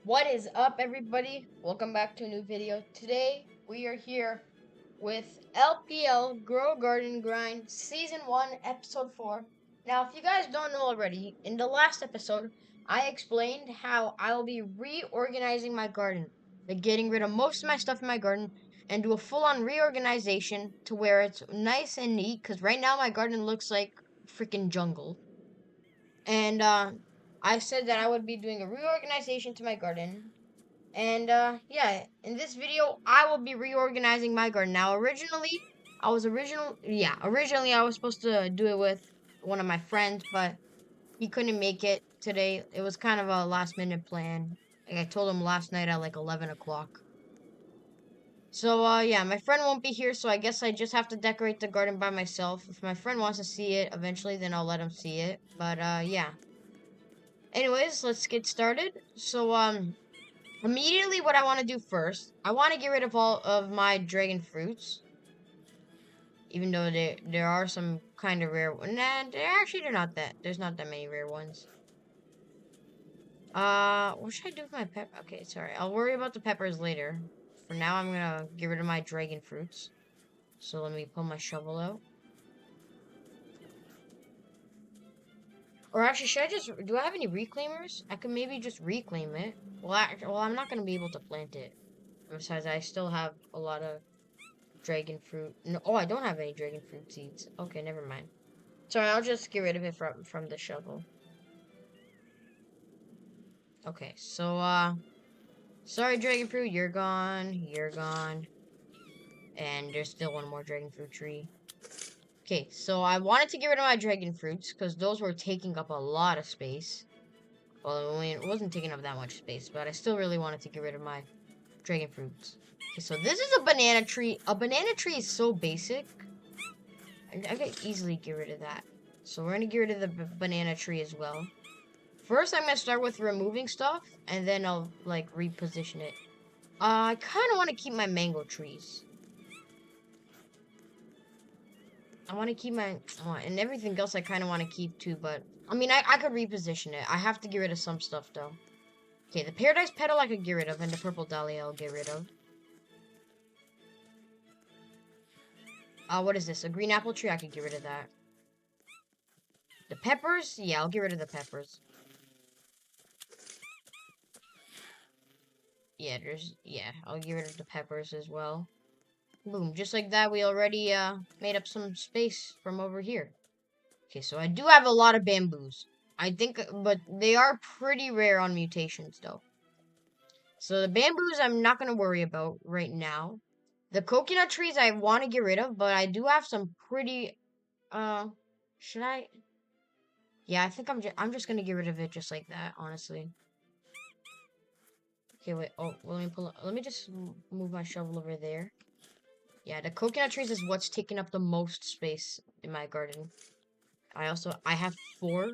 What is up, everybody? Welcome back to a new video. Today we are here with LPL Grow Garden Grind Season 1 Episode 4. Now, if you guys don't know already, in the last episode I explained how I will be reorganizing my garden, like getting rid of most of my stuff in my garden and do a full-on reorganization to where it's nice and neat, because right now my garden looks like freaking jungle. And I said that I would be doing a reorganization to my garden. And yeah, in this video, I will be reorganizing my garden. Now, originally I was supposed to do it with one of my friends, but he couldn't make it today. It was kind of a last minute plan. Like I told him last night at like 11 o'clock. So yeah, my friend won't be here, so I guess I just have to decorate the garden by myself. If my friend wants to see it eventually, then I'll let him see it. But yeah. Anyways, let's get started. So immediately, what I want to do first, I want to get rid of all of my dragon fruits, even though there are some kind of rare ones. Nah, they're not that. There's not that many rare ones. What should I do with my pep? Okay, sorry. I'll worry about the peppers later. For now, I'm gonna get rid of my dragon fruits. So let me pull my shovel out. Or actually, should I just do I have any reclaimers? I could maybe just reclaim it. Well, I'm not gonna be able to plant it. Besides, I still have a lot of dragon fruit. No, oh, I don't have any dragon fruit seeds. Okay, never mind. Sorry, I'll just get rid of it from the shovel. Okay, so sorry, dragon fruit, you're gone. You're gone. And there's still one more dragon fruit tree. Okay, so I wanted to get rid of my dragon fruits because those were taking up a lot of space. Well, I mean, it wasn't taking up that much space, but I still really wanted to get rid of my dragon fruits. Okay, so this is a banana tree. A banana tree is so basic. I could easily get rid of that. So we're gonna get rid of the banana tree as well. First, I'm gonna start with removing stuff, and then I'll like reposition it. I kind of want to keep my mango trees. I want to keep my and everything else. I kind of want to keep too, but I mean, I could reposition it. I have to get rid of some stuff though. Okay, the paradise petal I could get rid of, and the purple dahlia I'll get rid of. What is this? A green apple tree? I could get rid of that. The peppers? Yeah, I'll get rid of the peppers. Yeah, I'll get rid of the peppers as well. Boom, just like that, we already made up some space from over here. Okay, so I do have a lot of bamboos. I think, but they are pretty rare on mutations, though. So the bamboos I'm not going to worry about right now. The coconut trees I want to get rid of, but I do have some pretty, uh, should I? Yeah, I think I'm just going to get rid of it just like that, honestly. Okay, wait, oh, let me just move my shovel over there. Yeah, the coconut trees is what's taking up the most space in my garden. I have four.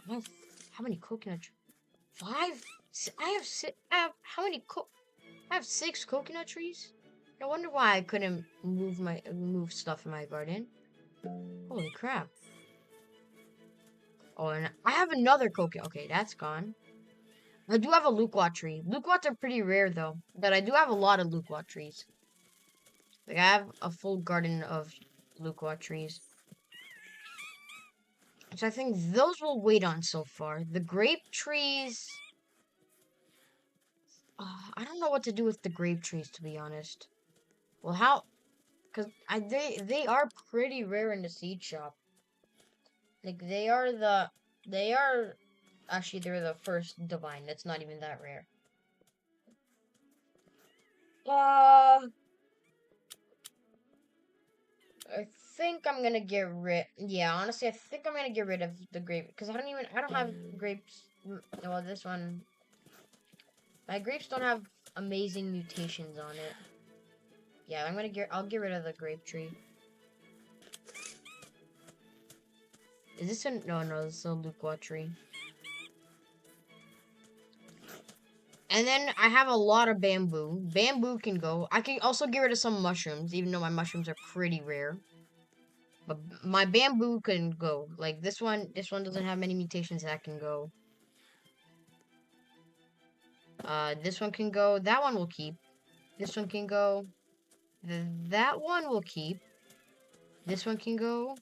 How many coconut? Five? How many I have six coconut trees. No wonder why I couldn't move stuff in my garden. Holy crap! Oh, and I have another coconut. Okay, that's gone. I do have a Luca tree. Lucas are pretty rare though, but I do have a lot of Luca trees. Like I have a full garden of Luca trees. So I think those will wait on so far. The grape trees. I don't know what to do with the grape trees, to be honest. Well, how? Cause they are pretty rare in the seed shop. Like they are actually they're the first divine. That's not even that rare. Uh, I think I'm gonna get rid. Yeah, honestly, I think I'm gonna get rid of the grape because I don't have grapes. Well, this one my grapes don't have amazing mutations on it. Yeah, I'll get rid of the grape tree. Is this a no, this is a Luca tree. And then I have a lot of bamboo. Bamboo can go. I can also get rid of some mushrooms, even though my mushrooms are pretty rare. But my bamboo can go. Like this one doesn't have many mutations that can go. This one can go. That one will keep. This one can go. That one will keep. This one can go.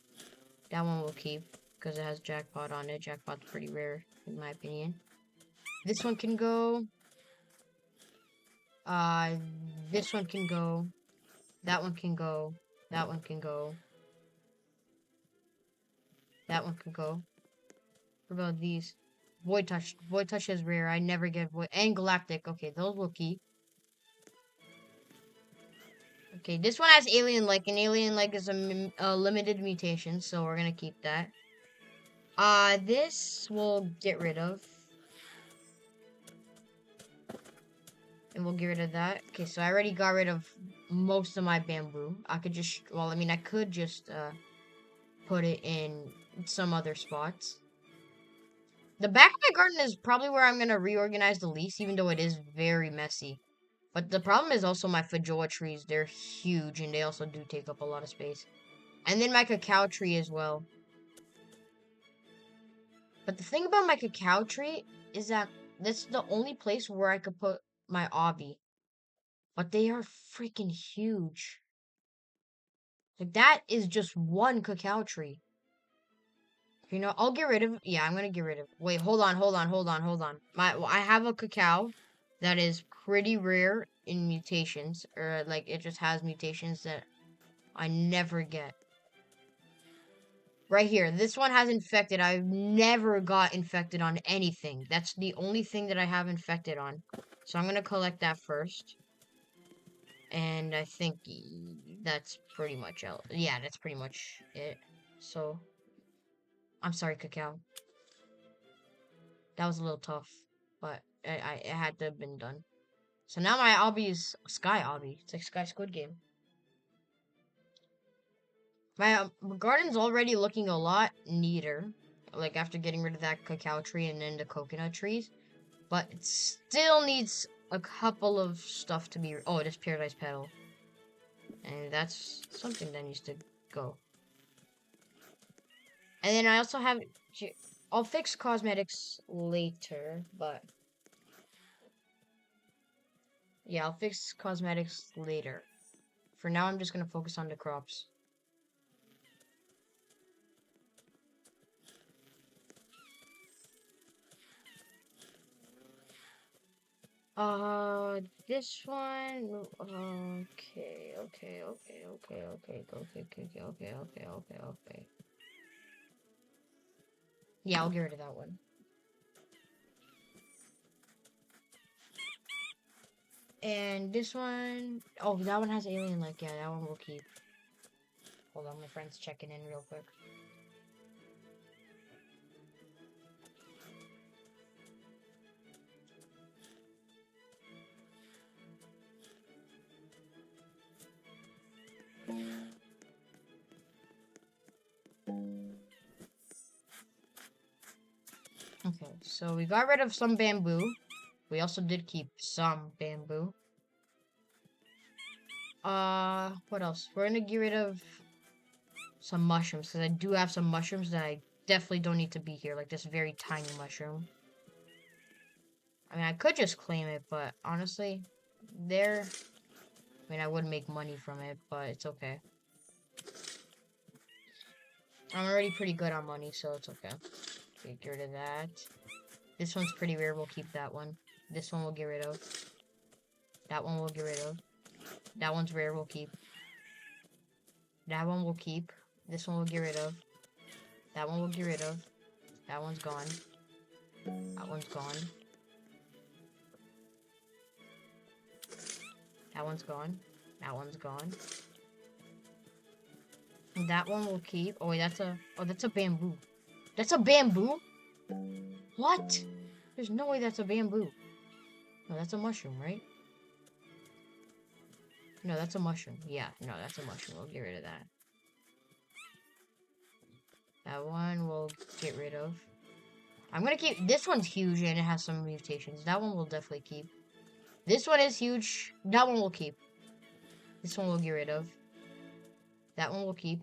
That one will keep because it has jackpot on it. Jackpot's pretty rare, in my opinion. This one can go. Uh, this one can go. That one can go. That one can go. That one can go. What about these? Void Touch. Void Touch is rare. I never get Void. And Galactic. Okay, those will keep. Okay, this one has Alien Leg, and Alien Leg is a limited mutation, so we're gonna keep that. This we'll get rid of. And we'll get rid of that. Okay, so I already got rid of most of my bamboo. I could just, well, I mean, I could just, put it in some other spots. The back of my garden is probably where I'm gonna reorganize the least, even though it is very messy. But the problem is also my feijoa trees. They're huge, and they also do take up a lot of space. And then my cacao tree as well. But the thing about my cacao tree is that that's the only place where I could put my obby. But they are freaking huge. Like, that is just one cacao tree. You know, I'll get rid of... Yeah, I'm gonna get rid of... Wait, hold on. I have a cacao that is pretty rare in mutations. Or, like, it just has mutations that I never get. Right here. This one has infected. I've never got infected on anything. That's the only thing that I have infected on. So I'm gonna collect that first. And I think that's pretty much it. Yeah, that's pretty much it. So, I'm sorry, Cacao. That was a little tough, but it had to have been done. So now my obby is Sky Obby. It's like Sky Squid Game. My garden's already looking a lot neater. Like, after getting rid of that cacao tree and then the coconut trees. But it still needs a couple of stuff to be... Oh, this Paradise Petal. And that's something that needs to go. And then I also have... I'll fix cosmetics later, but... Yeah, I'll fix cosmetics later. For now, I'm just gonna focus on the crops. This one... Okay. Yeah, I'll get rid of that one. And this one... Oh, that one has alien like, yeah, that one will keep. Hold on, my friend's checking in real quick. Okay, so we got rid of some bamboo. We also did keep some bamboo. What else? We're gonna get rid of some mushrooms, because I do have some mushrooms that I definitely don't need to be here, like this very tiny mushroom. I mean, I could just claim it, but honestly, I mean, I would make money from it, but it's okay. I'm already pretty good on money, so it's okay. Okay, get rid of that. This one's pretty rare, we'll keep that one. This one we'll get rid of. That one we'll get rid of. That one's rare, we'll keep. That one we'll keep. This one we'll get rid of. That one we'll get rid of. That one's gone. That one's gone. That one's gone. That one's gone. And that one we'll keep. Oh wait, that's a bamboo. That's a bamboo? What? There's no way that's a bamboo. No, that's a mushroom, right? No, that's a mushroom. Yeah, no, that's a mushroom. We'll get rid of that. That one we'll get rid of. I'm gonna keep... This one's huge and it has some mutations. That one we'll definitely keep. This one is huge. That one we'll keep. This one we'll get rid of. That one we'll keep.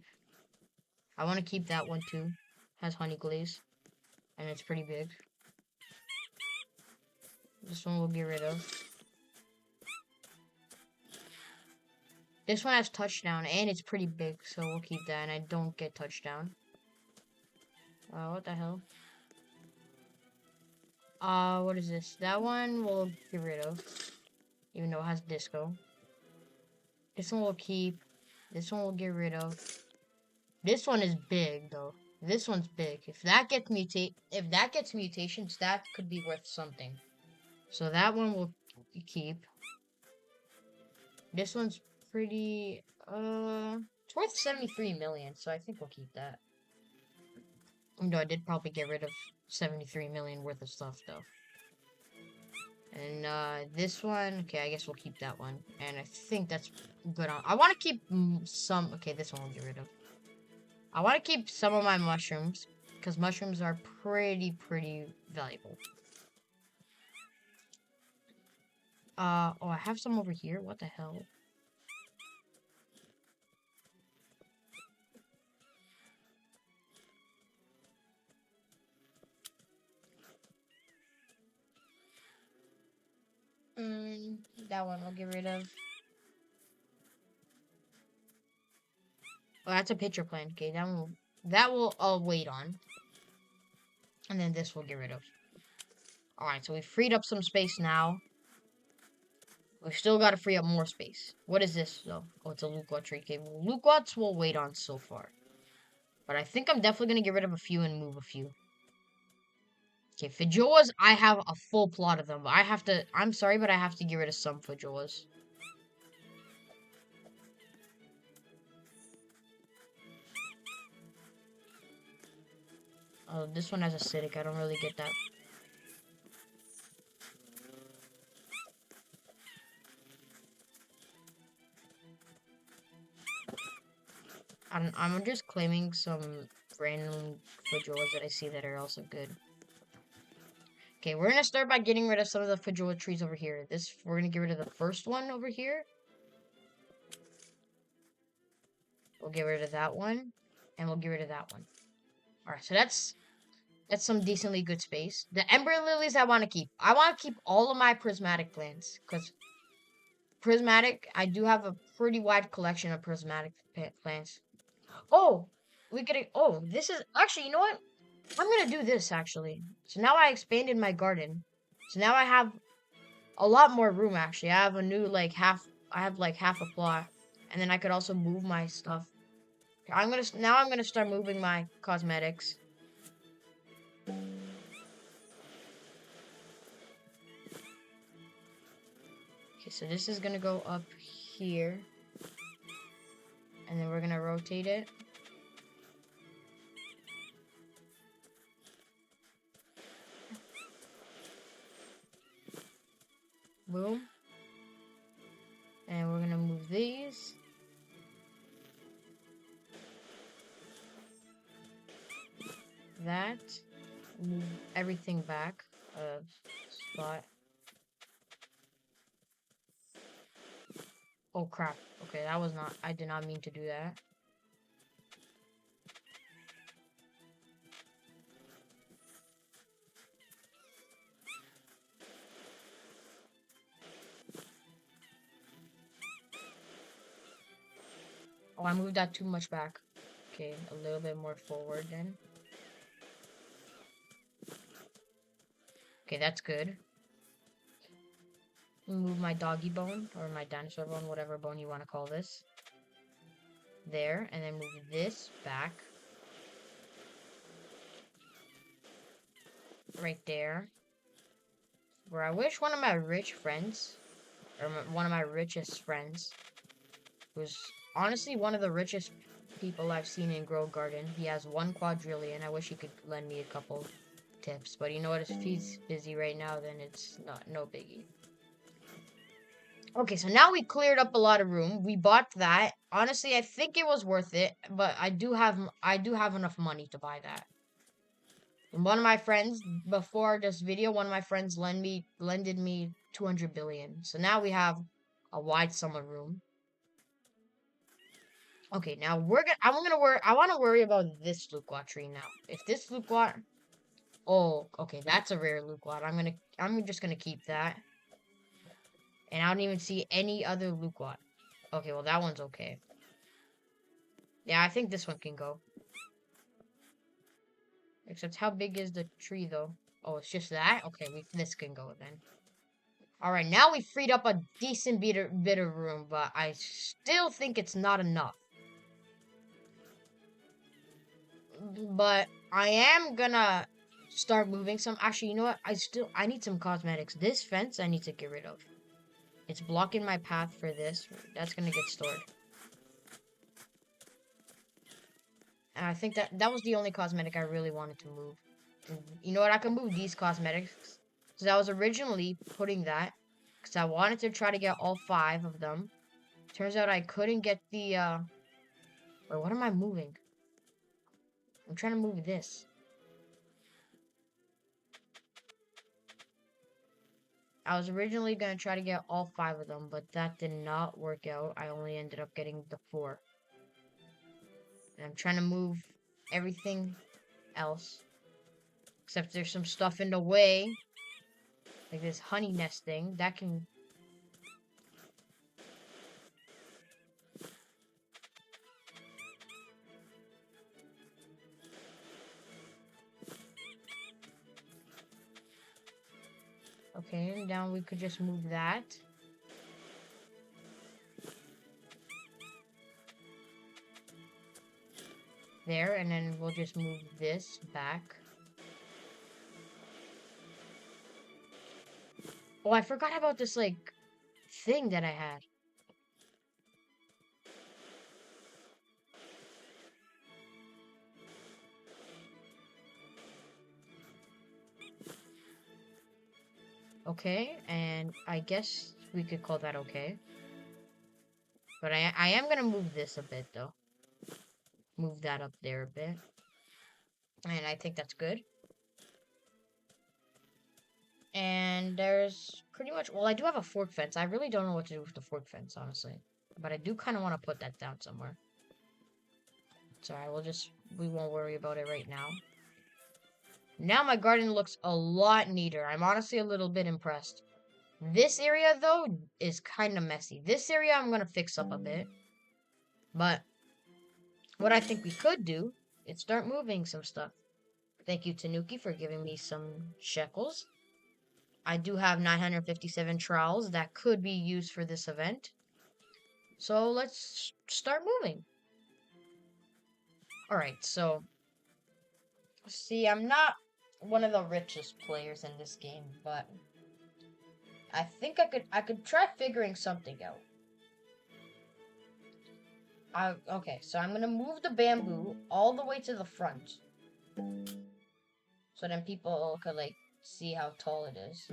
I want to keep that one too. Has honey glaze. And it's pretty big. This one we'll get rid of. This one has touchdown, and it's pretty big, so we'll keep that, and I don't get touchdown. What the hell? What is this? That one we'll get rid of, even though it has disco. This one we'll keep. This one we'll get rid of. This one is big, though. This one's big. If that gets mutations, that could be worth something. So that one we'll keep. This one's pretty, it's worth 73 million, so I think we'll keep that. No, I did probably get rid of 73 million worth of stuff, though. And, this one, okay, I guess we'll keep that one. And I think that's good on. I want to keep some, okay, this one we'll get rid of. I want to keep some of my mushrooms, because mushrooms are pretty valuable. Oh, I have some over here. What the hell? That one I'll get rid of. Oh, that's a pitcher plant. Okay, that will I'll wait on. And then this we'll get rid of. Alright, so we freed up some space now. We've still got to free up more space. What is this, though? Oh, it's a Luca tree. Okay, well, Lucas we'll wait on so far. But I think I'm definitely going to get rid of a few and move a few. Okay, Fajoas, I have a full plot of them. But I'm sorry, but I have to get rid of some Fajoas. Oh, this one has acidic. I don't really get that. I'm just claiming some random Fajoas that I see that are also good. Okay, we're gonna start by getting rid of some of the Fajoa trees over here. We're gonna get rid of the first one over here. We'll get rid of that one, and we'll get rid of that one. Alright, so that's some decently good space. The Ember Lilies I want to keep. I want to keep all of my prismatic plants, because prismatic, I do have a pretty wide collection of prismatic plants. Oh, this is, actually, you know what? I'm gonna do this, actually. So now I expanded my garden. So now I have a lot more room, actually. I have a new, I have half a plot. And then I could also move my stuff. Now I'm gonna start moving my cosmetics. Okay, so this is gonna go up here. And then we're gonna rotate it. Boom. And we're gonna move these. That. Move everything back a spot. Oh crap. Okay, I did not mean to do that. Oh, I moved that too much back. Okay, a little bit more forward then. Okay, that's good. Move my doggy bone, or my dinosaur bone, whatever bone you want to call this. There, and then move this back. Right there. Where I wish one of my rich friends, or one of my richest friends, who's honestly one of the richest people I've seen in Grow Garden. He has 1 quadrillion. I wish he could lend me a couple tips, but you know what? If he's busy right now, then it's no biggie. Okay, so now we cleared up a lot of room. We bought that. Honestly, I think it was worth it, but I do have enough money to buy that. And one of my friends, before this video, one of my friends lended me 200 billion. So now we have a wide sum of room. Okay, now I want to worry about this Luca tree now. If this Luca, Oh, okay, that's a rare loot quad. I'm just gonna keep that. And I don't even see any other loot quad. Okay, well that one's okay. Yeah, I think this one can go. Except how big is the tree though? Oh, it's just that? Okay, this can go then. Alright, now we freed up a decent bit of room, but I still think it's not enough. But I am gonna start moving some. Actually, you know what? I need some cosmetics. This fence I need to get rid of. It's blocking my path for this. That's gonna get stored. And I think that was the only cosmetic I really wanted to move. And you know what? I can move these cosmetics. Because I was originally putting that. Because I wanted to try to get all 5 of them. Turns out I couldn't get the, Wait, what am I moving? I'm trying to move this. I was originally going to try to get all 5 of them, but that did not work out. I only ended up getting the 4. And I'm trying to move everything else. Except there's some stuff in the way. Like this honey nest thing. That can... Okay, and down we could just move that. There, and then we'll just move this back. Oh, I forgot about this, like, thing that I had. Okay, and I guess we could call that okay. But I am gonna move this a bit, though. Move that up there a bit. And I think that's good. And there's pretty much... Well, I do have a fork fence. I really don't know what to do with the fork fence, honestly. But I do kind of want to put that down somewhere. It's alright, we won't worry about it right now. Now my garden looks a lot neater. I'm honestly a little bit impressed. This area, though, is kind of messy. This area I'm going to fix up a bit. But what I think we could do is start moving some stuff. Thank you, Tanuki, for giving me some shekels. I do have 957 trowels that could be used for this event. So let's start moving. Alright, so... See, I'm not one of the richest players in this game, but... I think I could try figuring something out. Okay, so I'm gonna move the bamboo all the way to the front. So then people could, like, see how tall it is.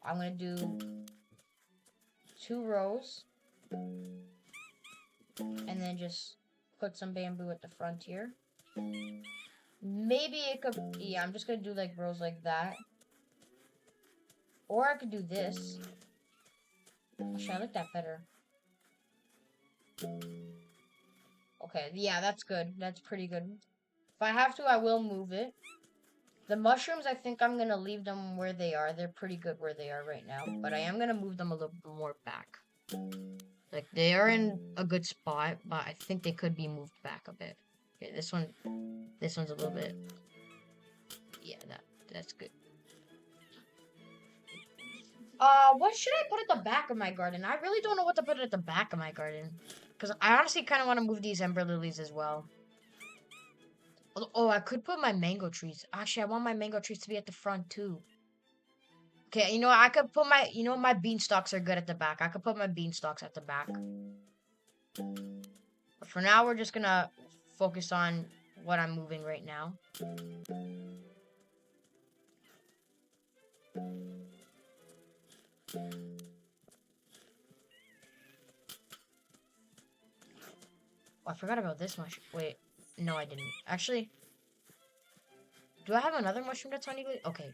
I'm gonna do 2 rows. And then just put some bamboo at the front here. Maybe it could... Yeah, I'm just gonna do, like, rows like that. Or I could do this. Actually, I like that better. Okay, yeah, that's good. That's pretty good. If I have to, I will move it. The mushrooms, I think I'm going to leave them where they are. They're pretty good where they are right now. But I am going to move them a little bit more back. Like, they are in a good spot, but I think they could be moved back a bit. Okay, this one's a little bit... Yeah, that's good. What should I put at the back of my garden? I really don't know what to put at the back of my garden. Because I honestly kind of want to move these ember lilies as well. Oh, I could put my mango trees. Actually, I want my mango trees to be at the front, too. Okay, you know what? I could put my... You know, my beanstalks are good at the back. I could put my beanstalks at the back. But for now, we're just gonna focus on what I'm moving right now. Oh, I forgot about this mushroom. Wait, no, I didn't. Actually, do I have another mushroom that's honey glazed? Okay.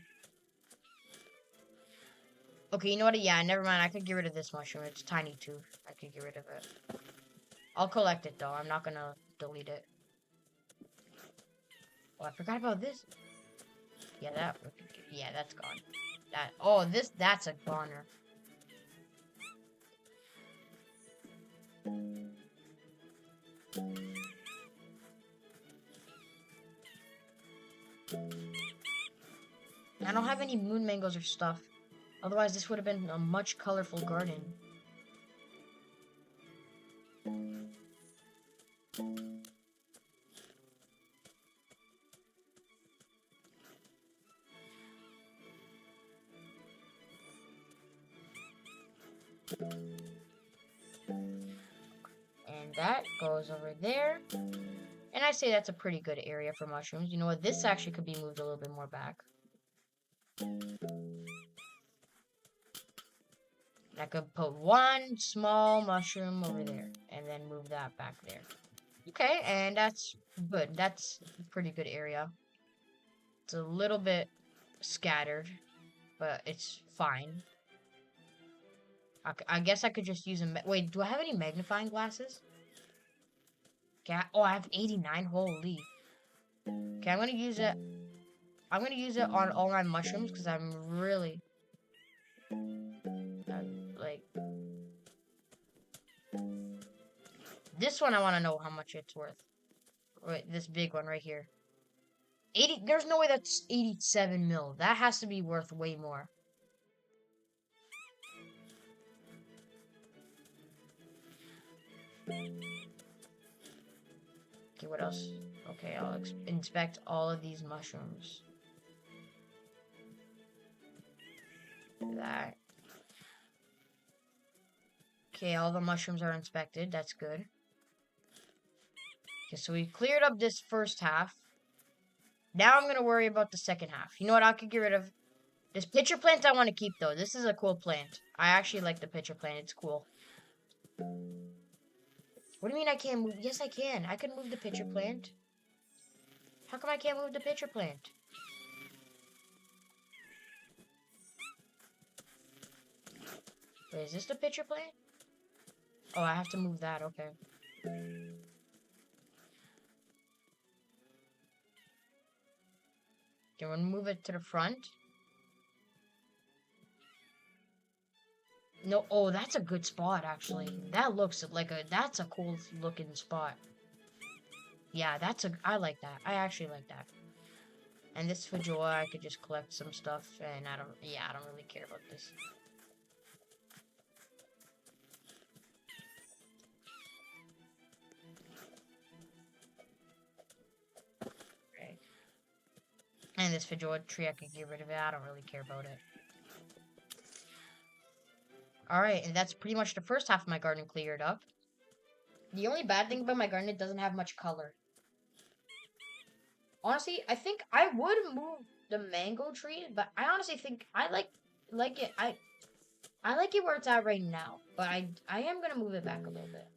Okay, you know what? Yeah, never mind. I could get rid of this mushroom. It's tiny too. I could get rid of it. I'll collect it though. I'm not gonna delete it. Oh, I forgot about this. Yeah, that's gone. That's a goner. I don't have any moon mangoes or stuff. Otherwise, this would have been a much colorful garden. And that goes over there. And I say that's a pretty good area for mushrooms. You know what? This actually could be moved a little bit more back. I could put one small mushroom over there. And then move that back there. Okay, and that's good. That's a pretty good area. It's a little bit scattered, but it's fine. I guess I could just use a... Wait, do I have any magnifying glasses? Oh, I have 89. Holy. Okay, I'm gonna use it. I'm gonna use it on all my mushrooms because I'm really like this one. I want to know how much it's worth. Wait, this big one right here. 80. There's no way that's 87 mil. That has to be worth way more. Okay, what else? Okay, I'll inspect all of these mushrooms. That. Okay, all the mushrooms are inspected. That's good. Okay, so we cleared up this first half. Now I'm gonna worry about the second half. You know what? I could get rid of this pitcher plant. I want to keep though. This is a cool plant. I actually like the pitcher plant. It's cool. What do you mean I can't move? Yes, I can. I can move the pitcher plant. How come I can't move the pitcher plant? Wait, is this the pitcher plant? Oh, I have to move that. Okay. Okay, we're gonna move it to the front. No, oh, that's a good spot, actually. That looks like that's a cool looking spot. Yeah, I like that. I actually like that. And this Fajoa, I could just collect some stuff, and I don't really care about this. Right. And this Fajoa tree, I could get rid of it. I don't really care about it. Alright, and that's pretty much the first half of my garden cleared up. The only bad thing about my garden, it doesn't have much color. Honestly, I think I would move the mango tree, but I honestly think I like it. I like it where it's at right now, but I am gonna move it back a little bit.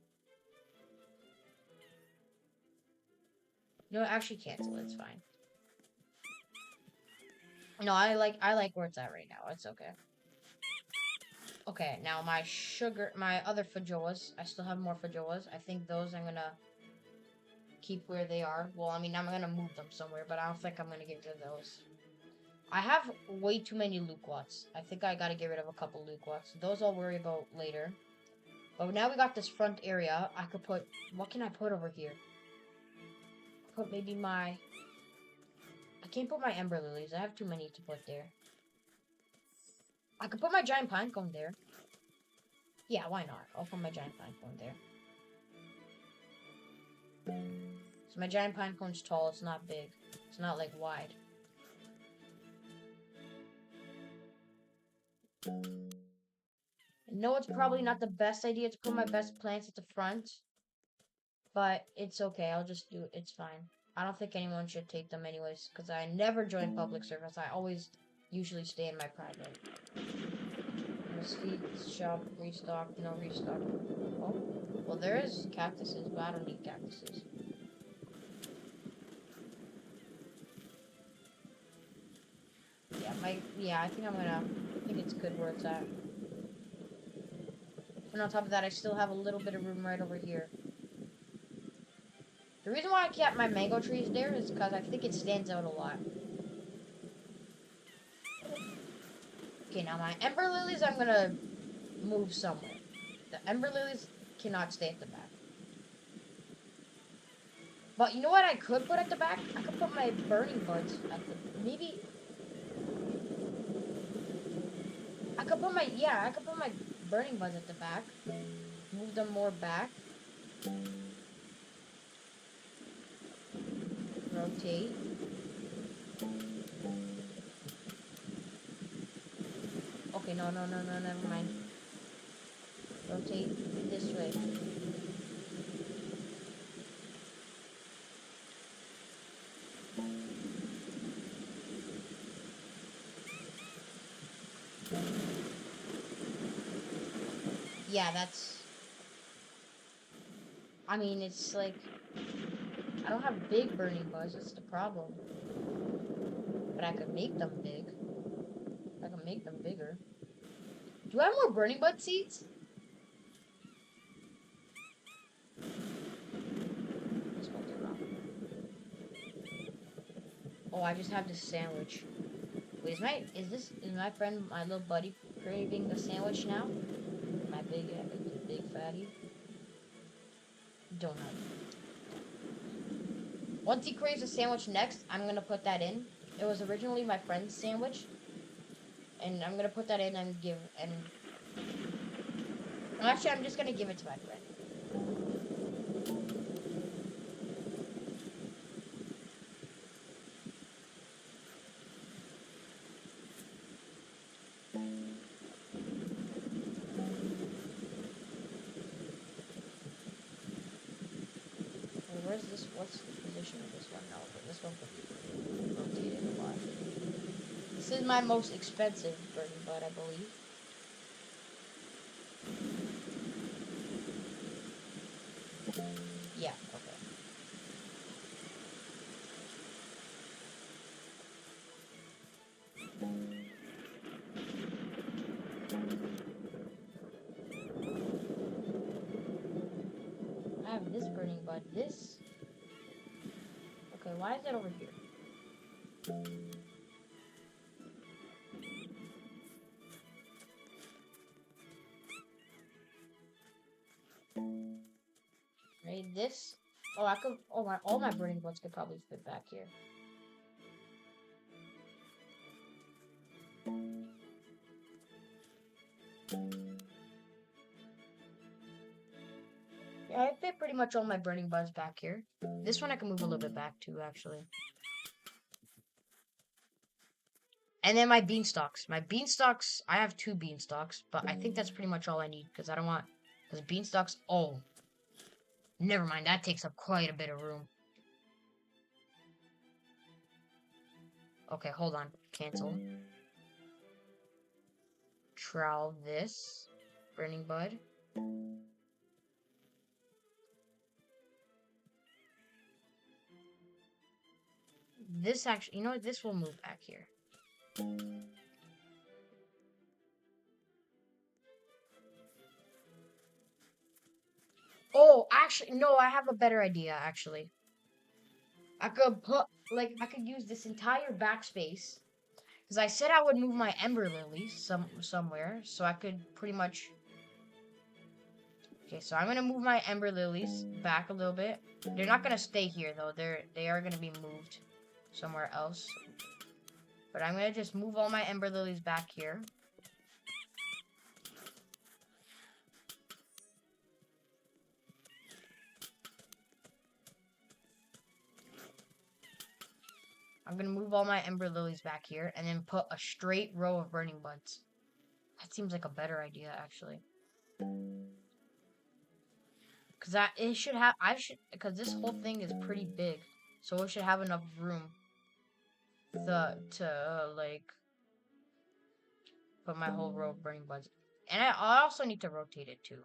No, actually cancel it. It's fine. No, I like where it's at right now. It's okay. Okay, now my other Fajoas. I still have more Fajoas. I think those I'm gonna keep where they are. Well, I mean, I'm gonna move them somewhere, but I don't think I'm gonna get rid of those. I have way too many Luquats. I think I gotta get rid of a couple Luquats. Those I'll worry about later. But now we got this front area. I could put... What can I put over here? Put maybe my... I can't put my Ember Lilies. I have too many to put there. I could put my giant pine cone there. Yeah, why not? I'll put my giant pine cone there. So my giant pine cone's tall. It's not big. It's not, like, wide. I know it's probably not the best idea to put my best plants at the front. But it's okay. I'll just do it. It's fine. I don't think anyone should take them anyways. Because I never join public service. I always usually stay in my private. Mesquite shop, restock, no restock. Oh, well there is cactuses, but I don't need cactuses. Yeah, I think it's good where it's at. And on top of that, I still have a little bit of room right over here. The reason why I kept my mango trees there is because I think it stands out a lot. Okay, now my ember lilies I'm gonna move somewhere. The ember lilies cannot stay at the back. But you know what I could put at the back? I could put my burning buds at the... Maybe... I could put my burning buds at the back. Move them more back. Rotate. Okay, no, never mind. Rotate this way. Yeah, that's... I mean, it's like... I don't have big burning buds, that's the problem. But I could make them big. I can make them bigger. Do I have more burning bud seeds? Oh, I just have this sandwich. Wait, is my friend, my little buddy, craving the sandwich now? My big fatty? Don't know. Once he craves a sandwich next, I'm gonna put that in. It was originally my friend's sandwich. And I'm gonna put that in and actually, I'm just gonna give it to my friend. Where's this? What's the position of this one? No, but this one could be rotated a lot. This is my most expensive burning bud, I believe. Yeah, okay. I have this burning bud. This? Okay, why is it over here? Right, this? Oh, I could. Oh, all my burning buds could probably fit back here. Yeah, I fit pretty much all my burning buds back here. This one I can move a little bit back too, actually. And then my beanstalks. My beanstalks, I have 2 beanstalks, but I think that's pretty much all I need, because I don't want... Because beanstalks, oh. Never mind, that takes up quite a bit of room. Okay, hold on. Cancel. Trowel this. Burning bud. This actually, you know what? This will move back here. Oh, actually, no, I have a better idea, actually. I could put, like, I could use this entire backspace. Because I said I would move my ember lilies somewhere, so I could pretty much... Okay, so I'm gonna move my ember lilies back a little bit. They're not gonna stay here, though. They are gonna be moved somewhere else. But I'm gonna just move all my ember lilies back here. I'm gonna move all my ember lilies back here, and then put a straight row of burning buds. That seems like a better idea, actually. Because this whole thing is pretty big, so it should have enough room to like put my whole row of burning buds. And I also need to rotate it too.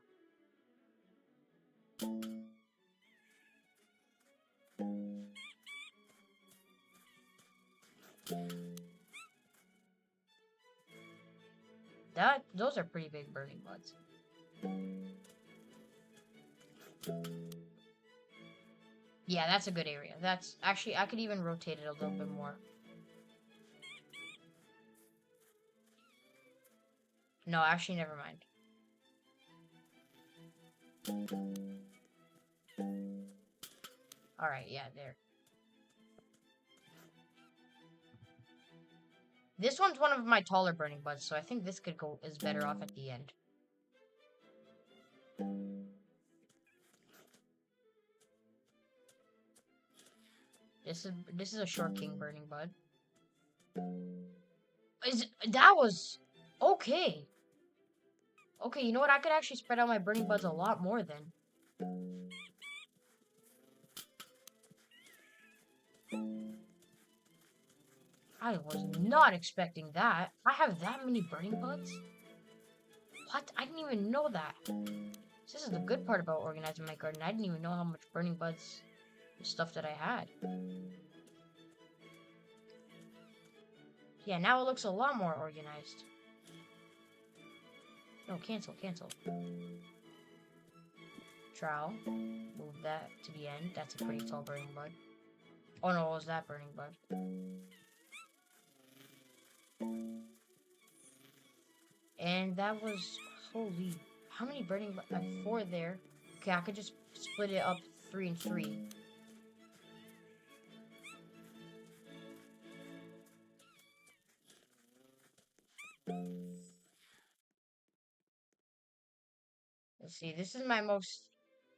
Those are pretty big burning buds. Yeah, that's a good area. That's actually, I could even rotate it a little bit more. No, actually, never mind. Alright, yeah, there. This one's one of my taller burning buds, so I think this could go is better off at the end. This is a short king burning bud. That was okay. Okay, you know what? I could actually spread out my burning buds a lot more then. I was not expecting that. I have that many burning buds? What? I didn't even know that. This is the good part about organizing my garden. I didn't even know how much burning buds and stuff that I had. Yeah, now it looks a lot more organized. No, cancel. Trowel. Move that to the end. That's a pretty tall burning bud. Oh no, what was that burning bud? And that was, holy, how many burning buds? I have 4 there. Okay, I could just split it up 3 and 3. Let's see, this is my most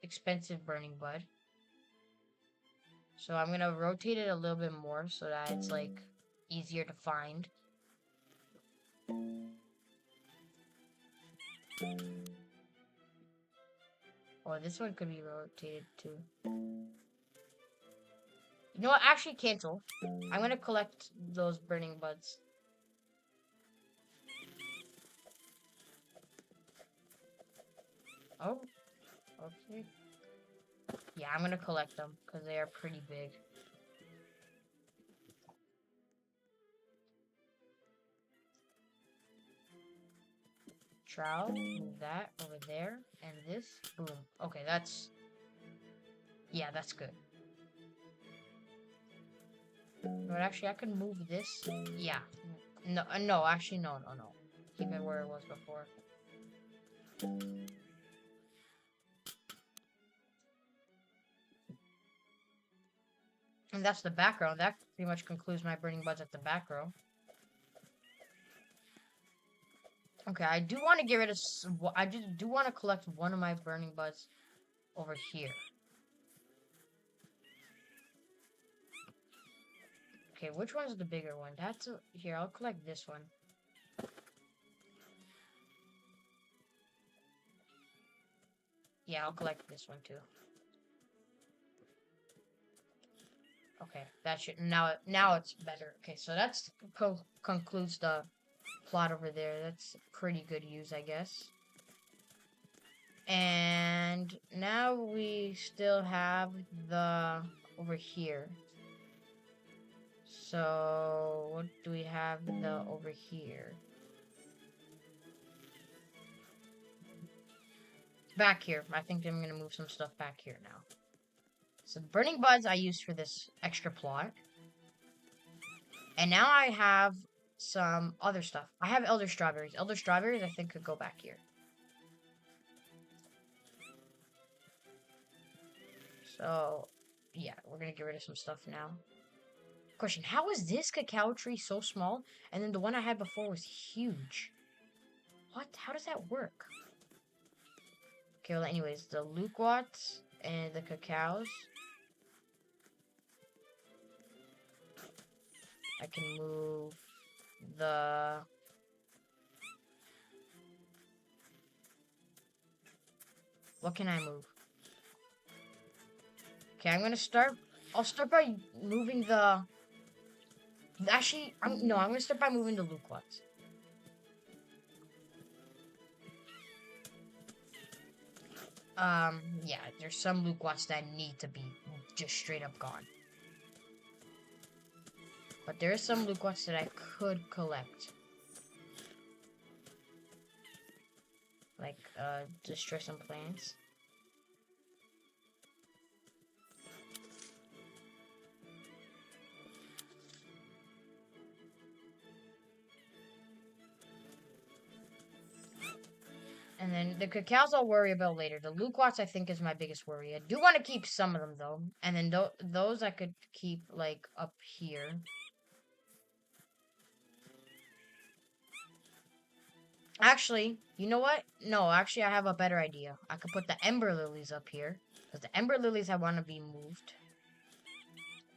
expensive burning bud. So I'm gonna rotate it a little bit more so that it's like easier to find. Oh, this one could be rotated too. You know what? Actually, cancel. I'm gonna collect those burning buds. Oh, okay. Yeah, I'm gonna collect them because they are pretty big. Trowel, move that over there, and this, boom. Okay, that's, yeah, that's good. But actually, I can move this. Yeah. No, actually, no. Keep it where it was before. And that's the background. That pretty much concludes my burning buds at the background. Okay, I do want to get rid of. I just do want to collect one of my burning buds over here. Okay, which one's the bigger one? That's here. I'll collect this one. Yeah, I'll collect this one too. Okay, that should now it's better. Okay, so that's concludes the plot over there. That's pretty good use, I guess. And now we still have the over here. So what do we have the over here? Back here. I think I'm gonna move some stuff back here now. So burning buds I used for this extra plot. And now I have some other stuff. I have elder strawberries. Elder strawberries I think could go back here. So yeah, we're gonna get rid of some stuff now. Question, how is this cacao tree so small and then the one I had before was huge? What? How does that work? Okay, well anyways, the Luquats and the cacaos. I can move the... What can I move? Okay, I'll start by moving the... Actually, I'm gonna start by moving the Luquats. Yeah, there's some Luquats that need to be just straight up gone. But there are some Luquats that I could collect. Like, destroy some plants. And then the cacaos I'll worry about later. The Luquats I think is my biggest worry. I do want to keep some of them though. And then those I could keep like up here. Actually, you know what? No, actually I have a better idea. I could put the Ember Lilies up here. Because the Ember Lilies I want to be moved.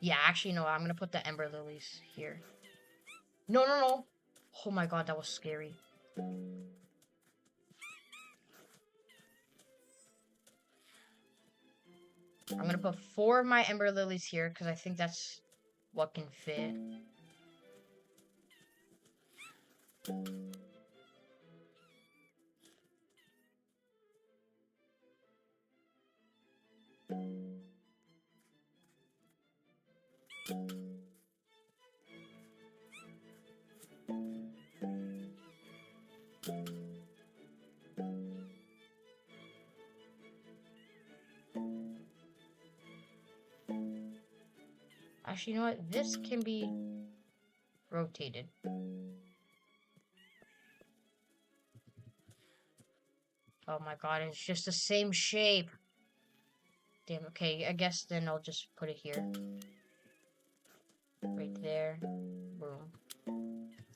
Yeah, actually no, I'm going to put the Ember Lilies here. No, no, no. Oh my god, that was scary. I'm gonna put 4 of my Ember Lilies here, because I think that's what can fit. Actually, you know what? This can be rotated. Oh my god, it's just the same shape. Damn, okay, I guess then I'll just put it here. Right there. Boom.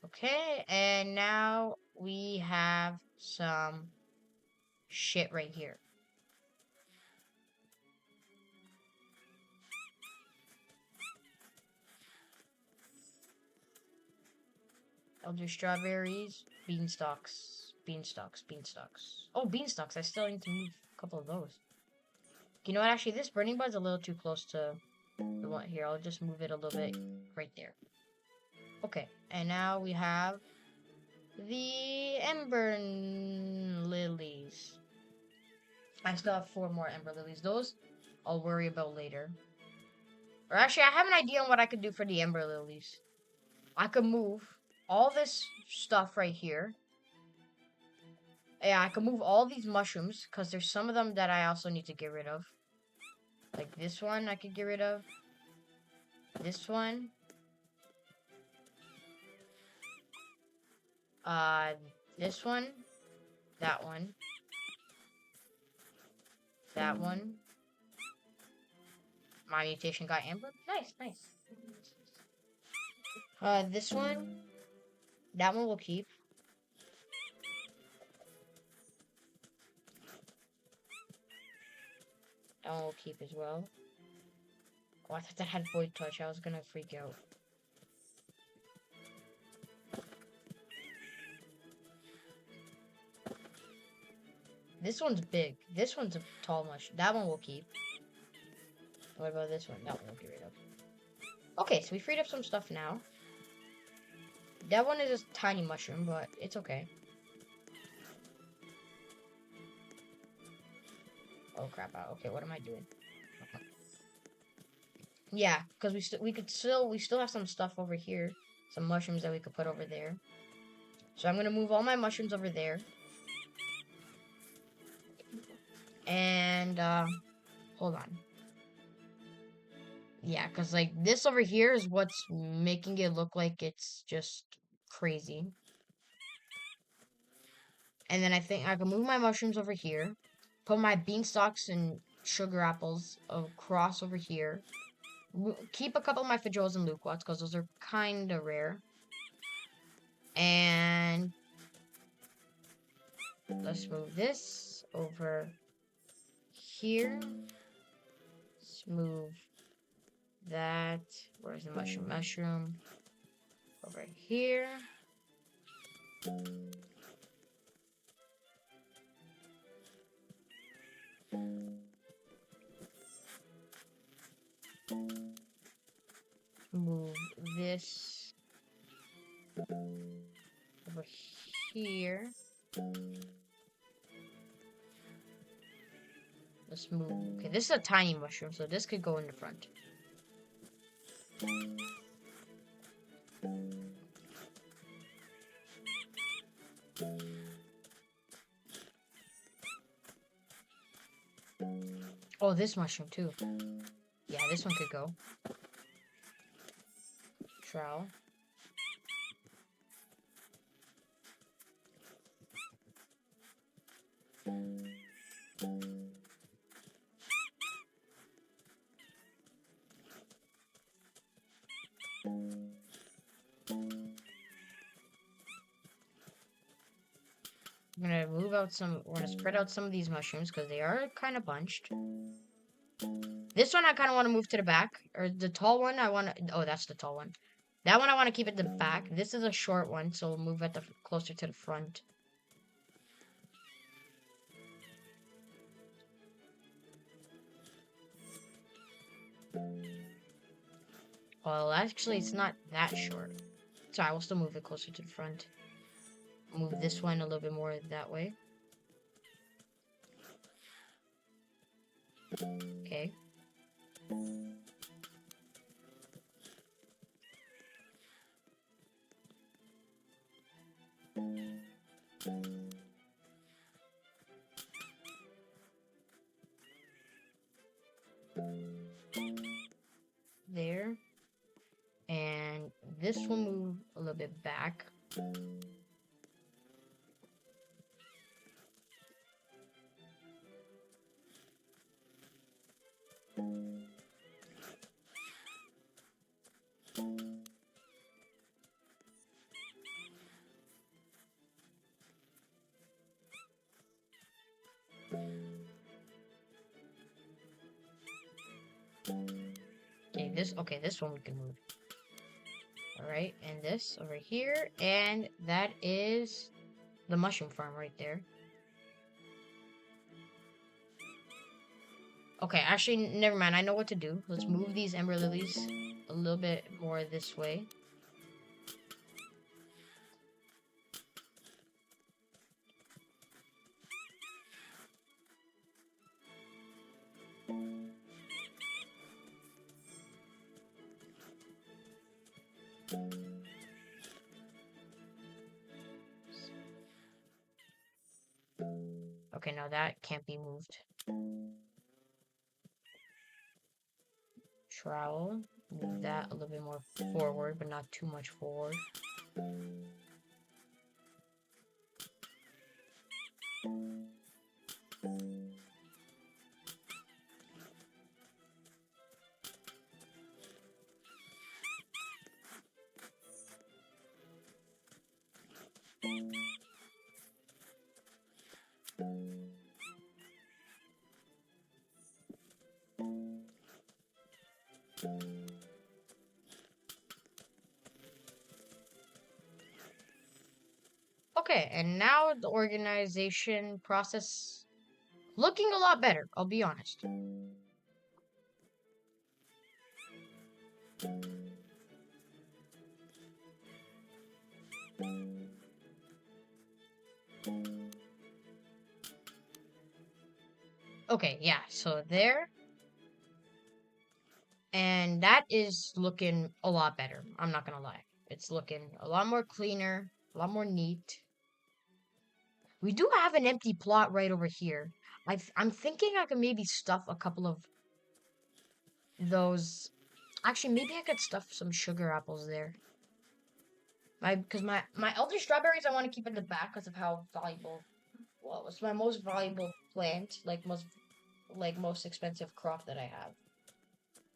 Okay, and now we have some shit right here. I'll do strawberries, beanstalks, beanstalks, beanstalks. Oh, beanstalks, I still need to move a couple of those. You know what, actually, this burning bud's a little too close to the one here. I'll just move it a little bit right there. Okay, and now we have the Ember Lilies. I still have 4 more Ember Lilies. Those I'll worry about later. Or actually, I have an idea on what I could do for the Ember Lilies. I could move all this stuff right here. Yeah, I could move all these mushrooms, because there's some of them that I also need to get rid of. Like this one I could get rid of. This one. This one. That one. That one. My mutation got amber. Nice, nice. This one. That one will keep. That one will keep as well. Oh, I thought that had void touch. I was gonna freak out. This one's big. This one's a tall mushroom. That one will keep. What about this one? That one we'll get rid of. Okay, so we freed up some stuff now. That one is a tiny mushroom, but it's okay. Oh crap! Okay, what am I doing? Yeah, because we still have some stuff over here, some mushrooms that we could put over there. So I'm gonna move all my mushrooms over there. And hold on. Yeah, because like this over here is what's making it look like it's just crazy. And then I think I can move my mushrooms over here, put my beanstalks and sugar apples across over here. Keep a couple of my Fajoles and Luquats, because those are kind of rare. And let's move this over here. Let's move that. Where's the mushroom? Mushroom. Over here. Move this over here. Let's move. Okay, this is a tiny mushroom, so this could go in the front. Oh, this mushroom too. Yeah, this one could go. Trowel. I'm gonna we're gonna spread out some of these mushrooms because they are kind of bunched. This one I kind of want to move to the back, or the tall one I want to, oh, that's the tall one. That one I want to keep at the back. This is a short one, so we'll move at the closer to the front. Well, actually, it's not that short. Sorry, we'll still move it closer to the front. Move this one a little bit more that way. Okay. There. And this will move a little bit back. Okay, this one we can move. Alright, and this over here, and that is the mushroom farm right there. Okay, actually, never mind. I know what to do. Let's move these ember lilies a little bit more this way. Okay, now that can't be moved. Trowel. Move that a little bit more forward, but not too much forward. Okay, and now the organization process looking a lot better, I'll be honest. Okay, yeah, so there. And that is looking a lot better. I'm not gonna lie. It's looking a lot more cleaner, a lot more neat. We do have an empty plot right over here. I'm thinking I could maybe stuff a couple of those. Actually, maybe I could stuff some sugar apples there. Because my elder strawberries I want to keep in the back because of how valuable. Well, it's my most valuable plant, most expensive crop that I have.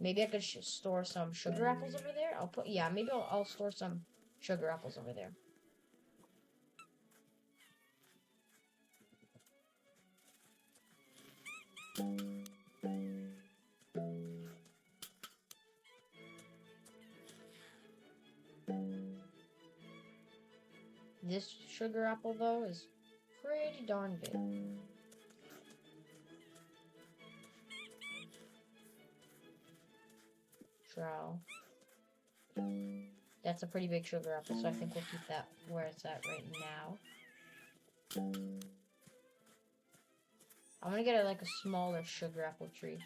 Maybe I could store some sugar apples over there. Maybe I'll store some sugar apples over there. This sugar apple, though, is pretty darn big. Trowel. That's a pretty big sugar apple, so I think we'll keep that where it's at right now. I'm gonna get a smaller sugar apple tree.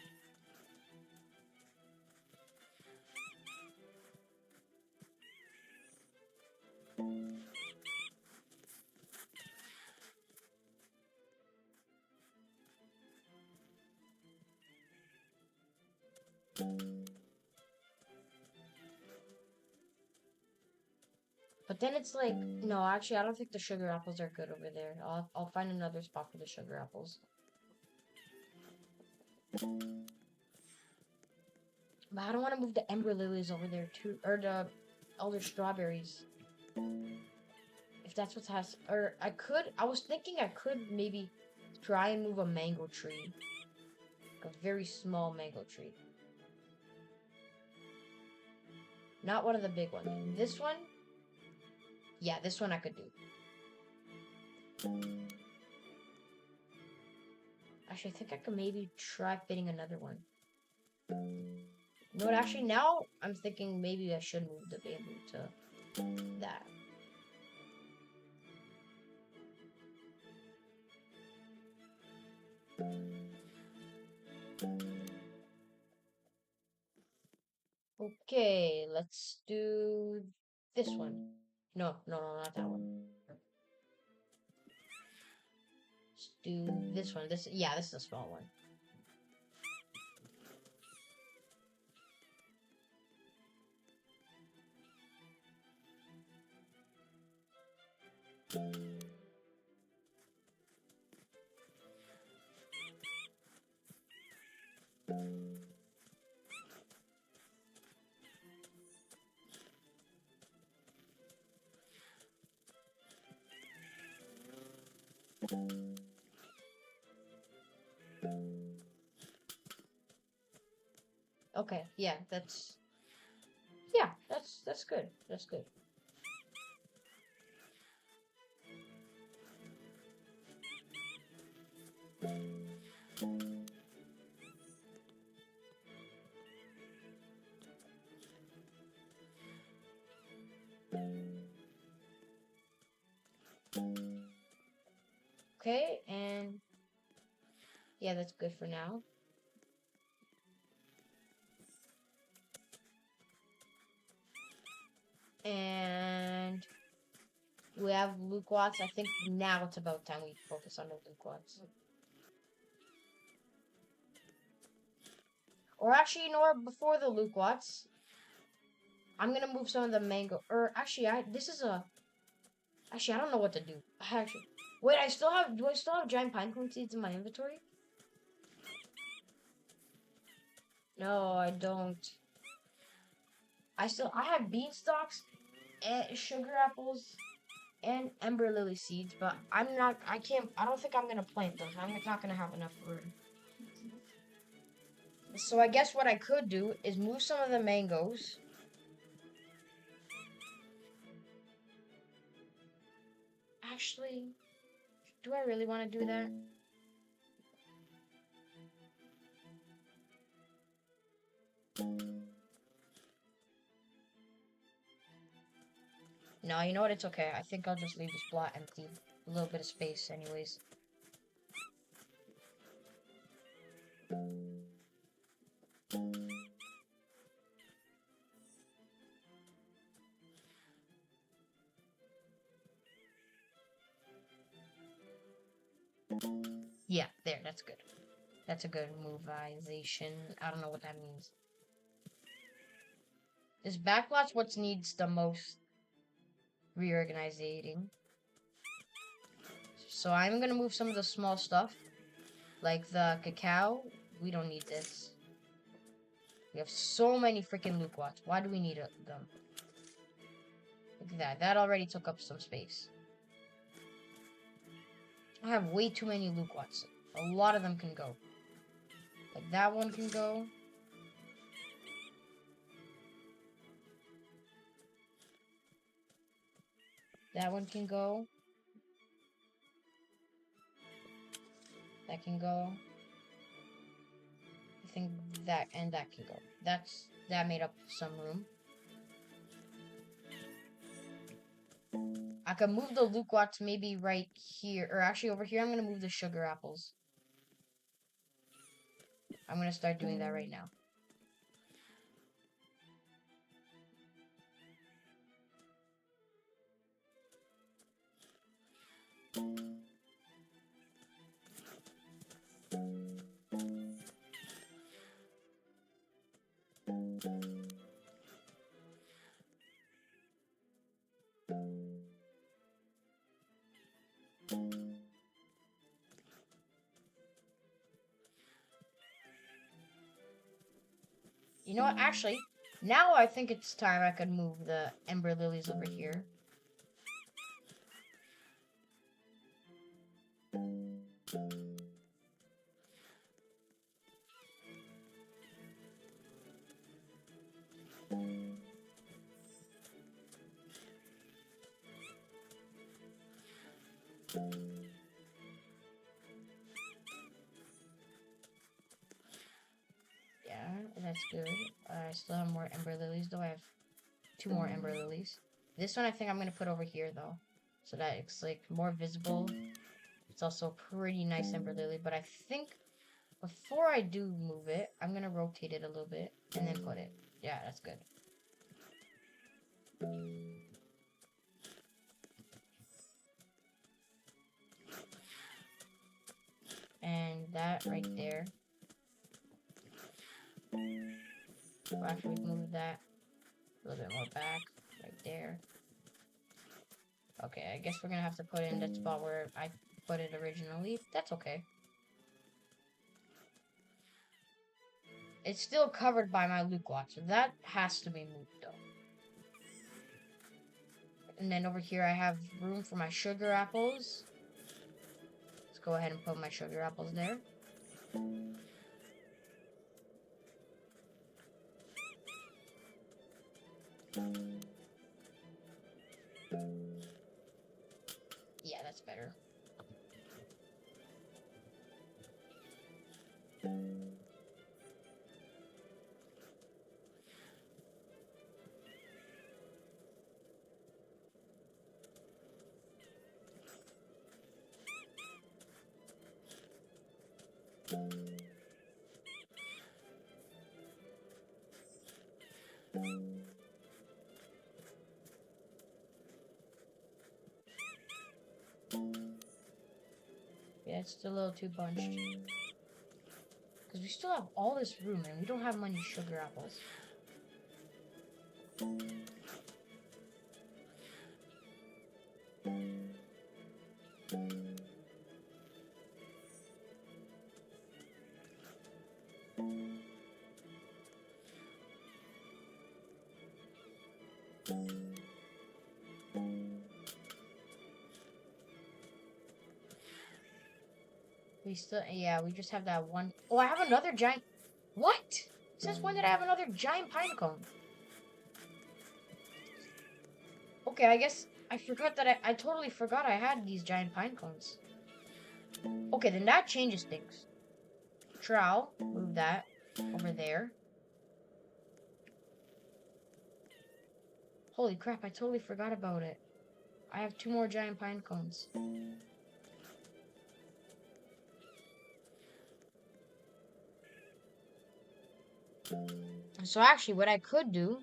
But then it's like, no, actually, I don't think the sugar apples are good over there. I'll find another spot for the sugar apples. But I don't want to move the ember lilies over there too, or the elder strawberries. If that's what has, or I was thinking I could maybe try and move a mango tree. Like a very small mango tree. Not one of the big ones. This one? Yeah, this one I could do. Actually, I think I could maybe try fitting another one. You know what, actually, now I'm thinking maybe I should move the bamboo to that. Okay, let's do this one. No, not that one. Let's do this one. Yeah, this is a small one. Okay, yeah, that's good. That's good. Okay, and yeah, that's good for now. And we have Luke Watts. I think now it's about time we focus on the Luke Watts. Or actually, you know what? Before the Luke Watts, I'm gonna move some of the mango. Or actually, actually, I don't know what to do. Actually, wait, do I still have giant pinecone seeds in my inventory? No, I don't. I have beanstalks and sugar apples and ember lily seeds, but I don't think I'm gonna plant those. I'm not gonna have enough room. So I guess what I could do is move some of the mangoes. Actually, do I really want to do that? No, you know what? It's okay. I think I'll just leave this plot empty. A little bit of space anyways. Yeah, there, that's good. That's a good moveization. I don't know what that means. This backlot's what needs the most reorganizing. So I'm gonna move some of the small stuff. Like the cacao. We don't need this. We have so many freaking Luke Watts. Why do we need them? Look at that. That already took up some space. I have way too many Luke Watts. A lot of them can go. Like that one can go. That one can go. That can go. I think that and that can go. That made up some room. I could move the Luke Watts maybe right here. Or actually over here, I'm going to move the sugar apples. I'm going to start doing that right now. know what? Actually, now I think it's time I could move the Ember Lilies over here. Yeah, that's good. I still have more Ember Lilies, though. I have 2 more Ember Lilies. This one I think I'm going to put over here, though. So that it's, like, more visible. It's also a pretty nice Ember Lily. But I think before I do move it, I'm going to rotate it a little bit and then put it. Yeah, that's good. And that right there. We'll actually move that a little bit more back. Right there. Okay, I guess we're gonna have to put it in that spot where I put it originally. That's okay. It's still covered by my Luke watch, so that has to be moved though. And then over here I have room for my sugar apples. Let's go ahead and put my sugar apples there. Yeah, that's better. Yeah, it's still a little too bunched. Because we still have all this room and we don't have many sugar apples. We still, yeah, we just have that one. Oh, I have another giant. What? Since when did I have another giant pine cone? Okay, I guess I forgot that I totally forgot I had these giant pine cones. Okay, then that changes things. Trowel, move that over there. Holy crap, I totally forgot about it. I have 2 more giant pine cones. So actually, what I could do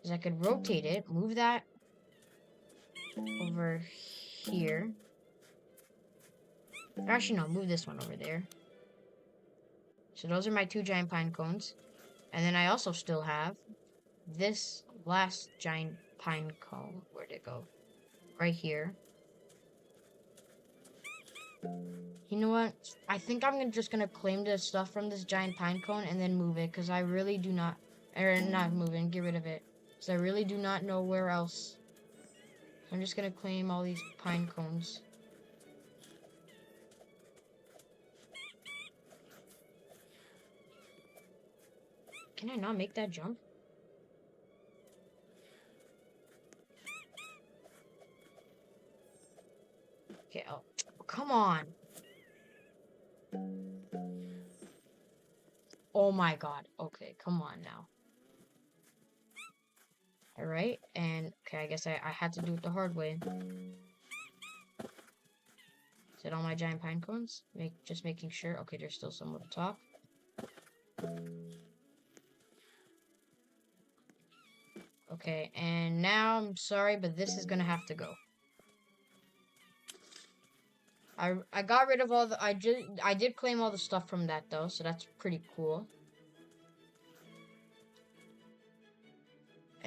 is I could rotate it, move that over here. Actually, no, move this one over there. So those are my 2 giant pine cones. And then I also still have this last giant pine cone. Where'd it go? Right here. You know what? I think I'm just gonna claim the stuff from this giant pine cone and then move it, because I really do not, or not move it, get rid of it, because I really do not know where else. I'm just gonna claim all these pine cones. Can I not make that jump? Okay, oh, come on. Oh my god. Okay, come on now. Alright, and okay, I guess I had to do it the hard way. Is it all my giant pine cones? Just making sure. Okay, there's still some at the top. Okay, and now I'm sorry, but this is gonna have to go. I got rid of all the I did claim all the stuff from that though, so that's pretty cool.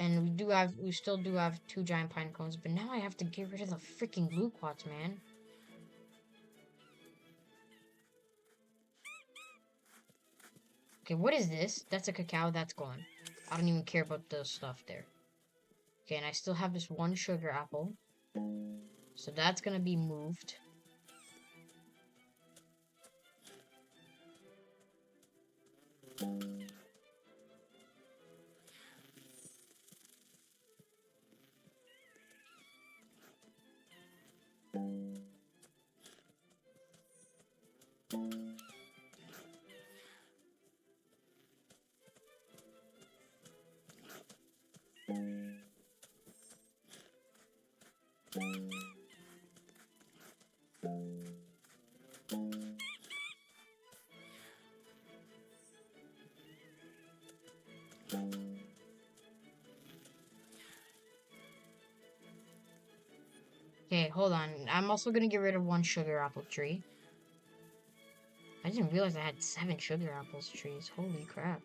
And we still do have 2 giant pine cones, but now I have to get rid of the freaking Luquats, man. Okay, what is this? That's a cacao, that's gone. I don't even care about the stuff there. Okay, and I still have this 1 sugar apple. So that's gonna be moved. Okay, hold on. I'm also gonna get rid of 1 sugar apple tree. I didn't realize I had 7 sugar apples trees. Holy crap.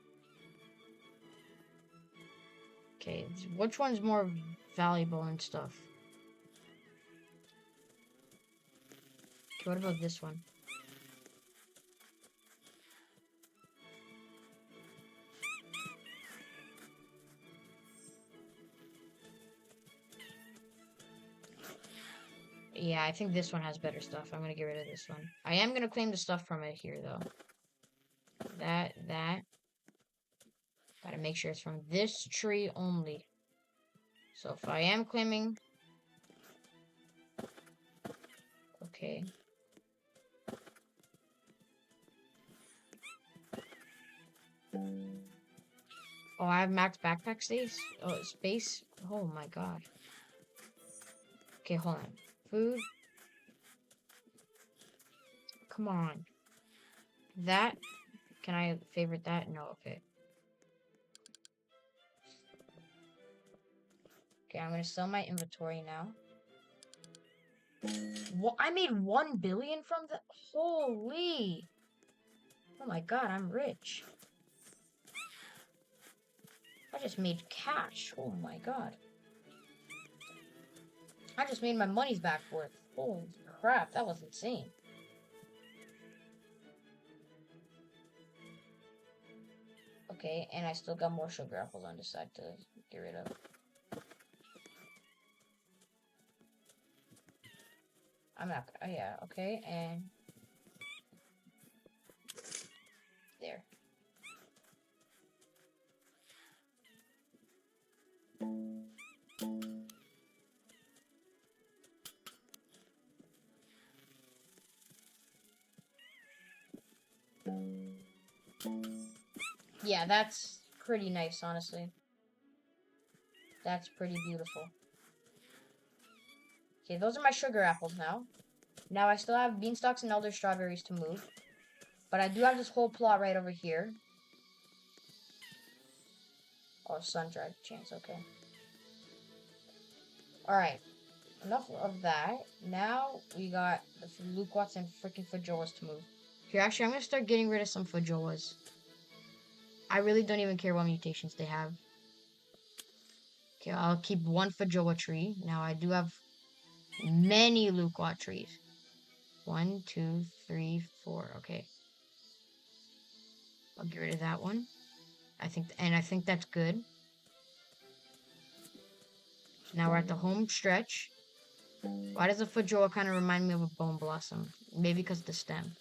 Okay, which one's more valuable and stuff? Okay, what about this one? Yeah, I think this one has better stuff. I'm gonna get rid of this one. I am gonna claim the stuff from it here, though. That. Gotta make sure it's from this tree only. So if I am claiming... Okay. Oh, I have max backpack space? Oh, space? Oh my god. Okay, hold on. Food. Come on. That. Can I favorite that? No, okay. Okay, I'm gonna sell my inventory now. What? I made 1 billion from the... Holy! Oh my god, I'm rich. I just made cash. Oh my god. I just made my money's back worth. Holy crap, that was insane. Okay, and I still got more sugar apples on this side to get rid of. I'm not... Oh yeah, okay, and... There. Yeah, that's pretty nice, honestly. That's pretty beautiful. Okay, those are my sugar apples now. Now I still have beanstalks and elder strawberries to move. But I do have this whole plot right over here. Oh, sun-dried chance, okay. Alright. Enough of that. Now we got the Luquats and freaking Fajoas to move. Here, actually, I'm gonna start getting rid of some Fajoas. I really don't even care what mutations they have. Okay, I'll keep 1 Fajoa tree. Now I do have many Luquat trees. 1, 2, 3, 4. Okay. I'll get rid of that one. I think that's good. So now we're at the home stretch. Why does a Fajoa kind of remind me of a bone blossom? Maybe because of the stem.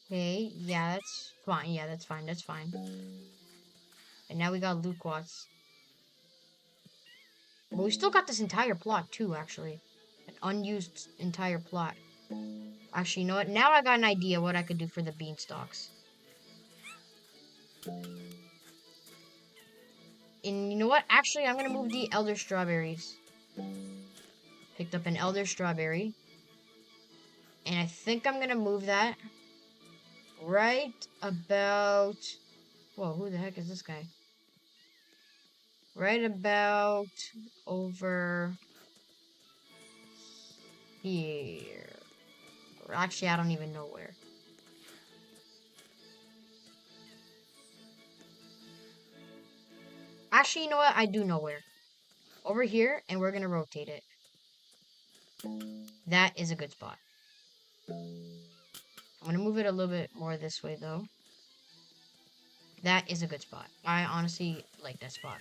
Okay, yeah, that's fine. Yeah, that's fine. That's fine. And now we got Luquats. But we still got this entire plot too, actually. An unused entire plot. Actually, you know what? Now I got an idea what I could do for the beanstalks. And you know what? Actually, I'm gonna move the elder strawberries. Picked up an elder strawberry. And I think I'm gonna move that right about... Whoa, who the heck is this guy? right about over here. Or actually, I don't even know where. Actually, you know what? I do know where. Over here, and we're gonna rotate it. That is a good spot. I'm gonna move it a little bit more this way, though. That is a good spot. I honestly like that spot.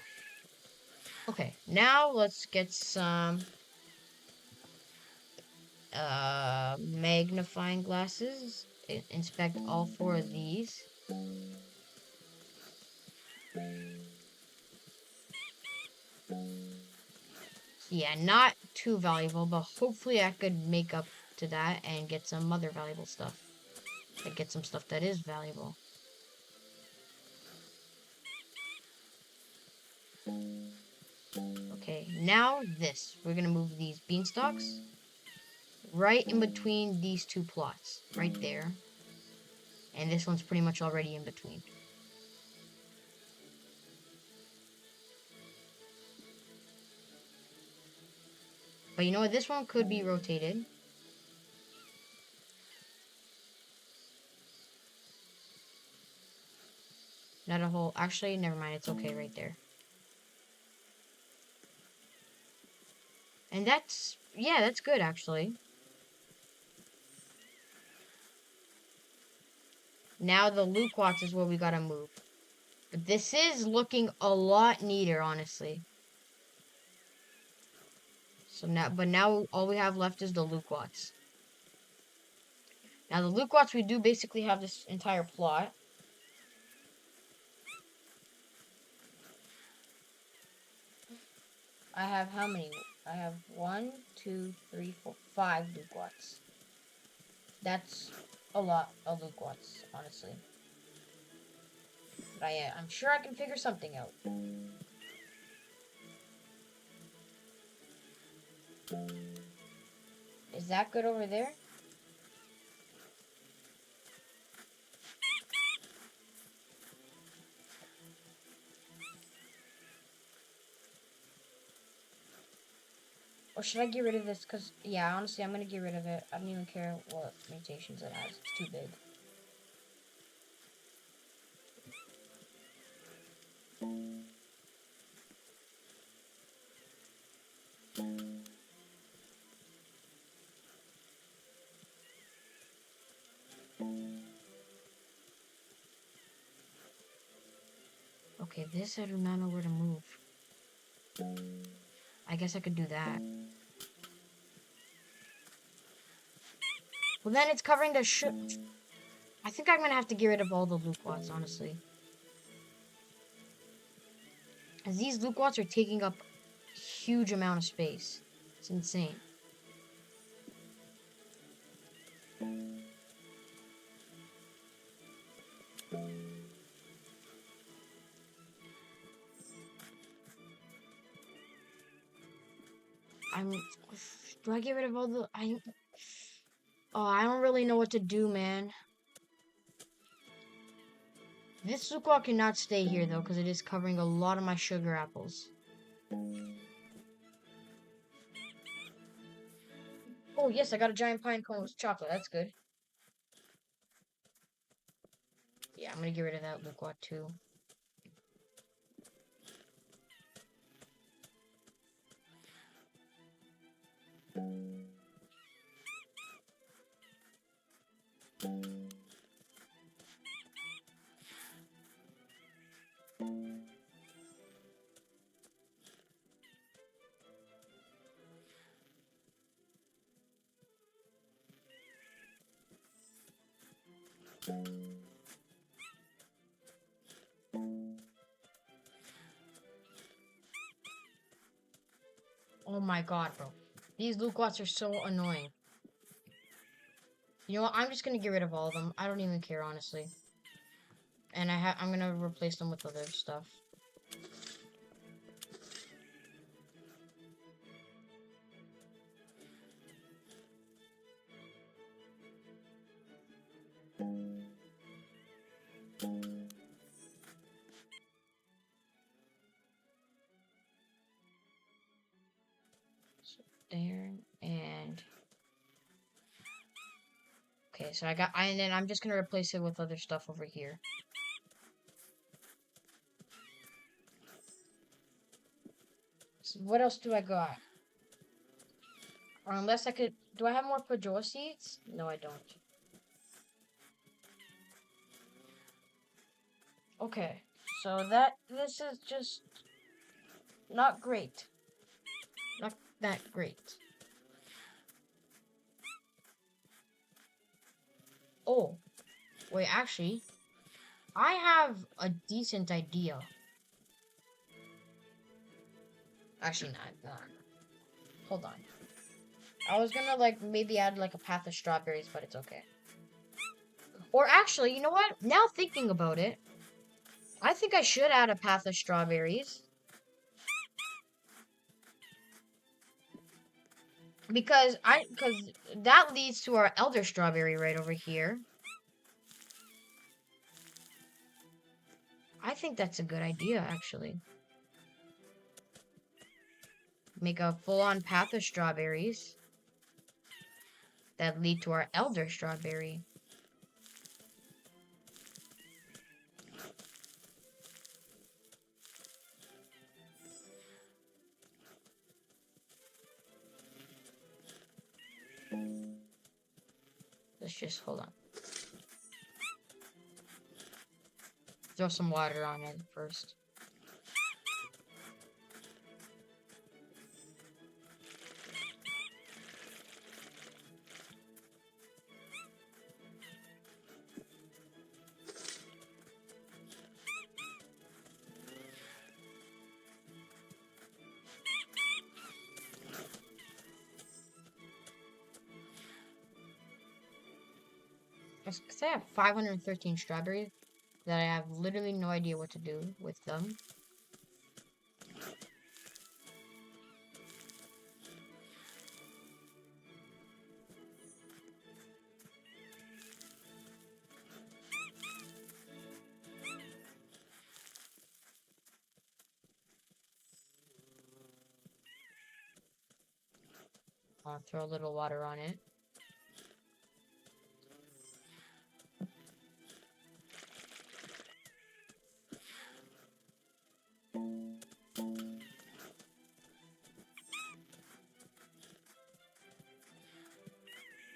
Okay, now let's get some magnifying glasses. Inspect all 4 of these. Yeah, not too valuable, but hopefully I could make up to that and get some other valuable stuff. Like get some stuff that is valuable. Okay, now this. We're gonna move these beanstalks right in between these 2 plots. Right there. And this one's pretty much already in between. But you know what? This one could be rotated. Not a whole... Actually, never mind. It's okay right there. And that's... Yeah, that's good, actually. Now the Luquats is what we gotta move. But this is looking a lot neater, honestly. So now... But now all we have left is the Luquats. Now the Luquats, we do basically have this entire plot. I have how many? I have 1, 2, 3, 4, 5 Luquats. That's a lot of Luquats, honestly. But I'm sure I can figure something out. Is that good over there? Or should I get rid of this? Because, yeah, honestly, I'm going to get rid of it. I don't even care what mutations it has. It's too big. Okay, this I do not know where to move. I guess I could do that. Well, then it's covering the I think I'm going to have to get rid of all the Luquats, honestly. As these Luquats are taking up a huge amount of space. It's insane. Do I get rid of all the... Oh, I don't really know what to do, man. This Luquat cannot stay here, though, because it is covering a lot of my sugar apples. Oh, yes, I got a giant pine cone with chocolate. That's good. Yeah, I'm gonna get rid of that Luquat, too. Oh my god, bro. These Luquats are so annoying. You know what? I'm just gonna get rid of all of them. I don't even care, honestly. And I'm gonna replace them with other stuff. there, and okay, so and then I'm just gonna replace it with other stuff over here. So what else do I got? Or unless I could, do I have more Pajoa seeds? No, I don't. Okay, so this is just not great. Not that great. Oh, wait, actually, I have a decent idea. Actually, not. Hold on. I was gonna, like, maybe add, like, a path of strawberries, but it's okay. Or actually, you know what? Now thinking about it, I think I should add a path of strawberries. Because that leads to our elder strawberry right over here. I think that's a good idea, actually. Make a full-on path of strawberries that lead to our elder strawberry. Let's just hold on. Throw some water on it first. Because I have 513 strawberries that I have literally no idea what to do with them. I'll throw a little water on it.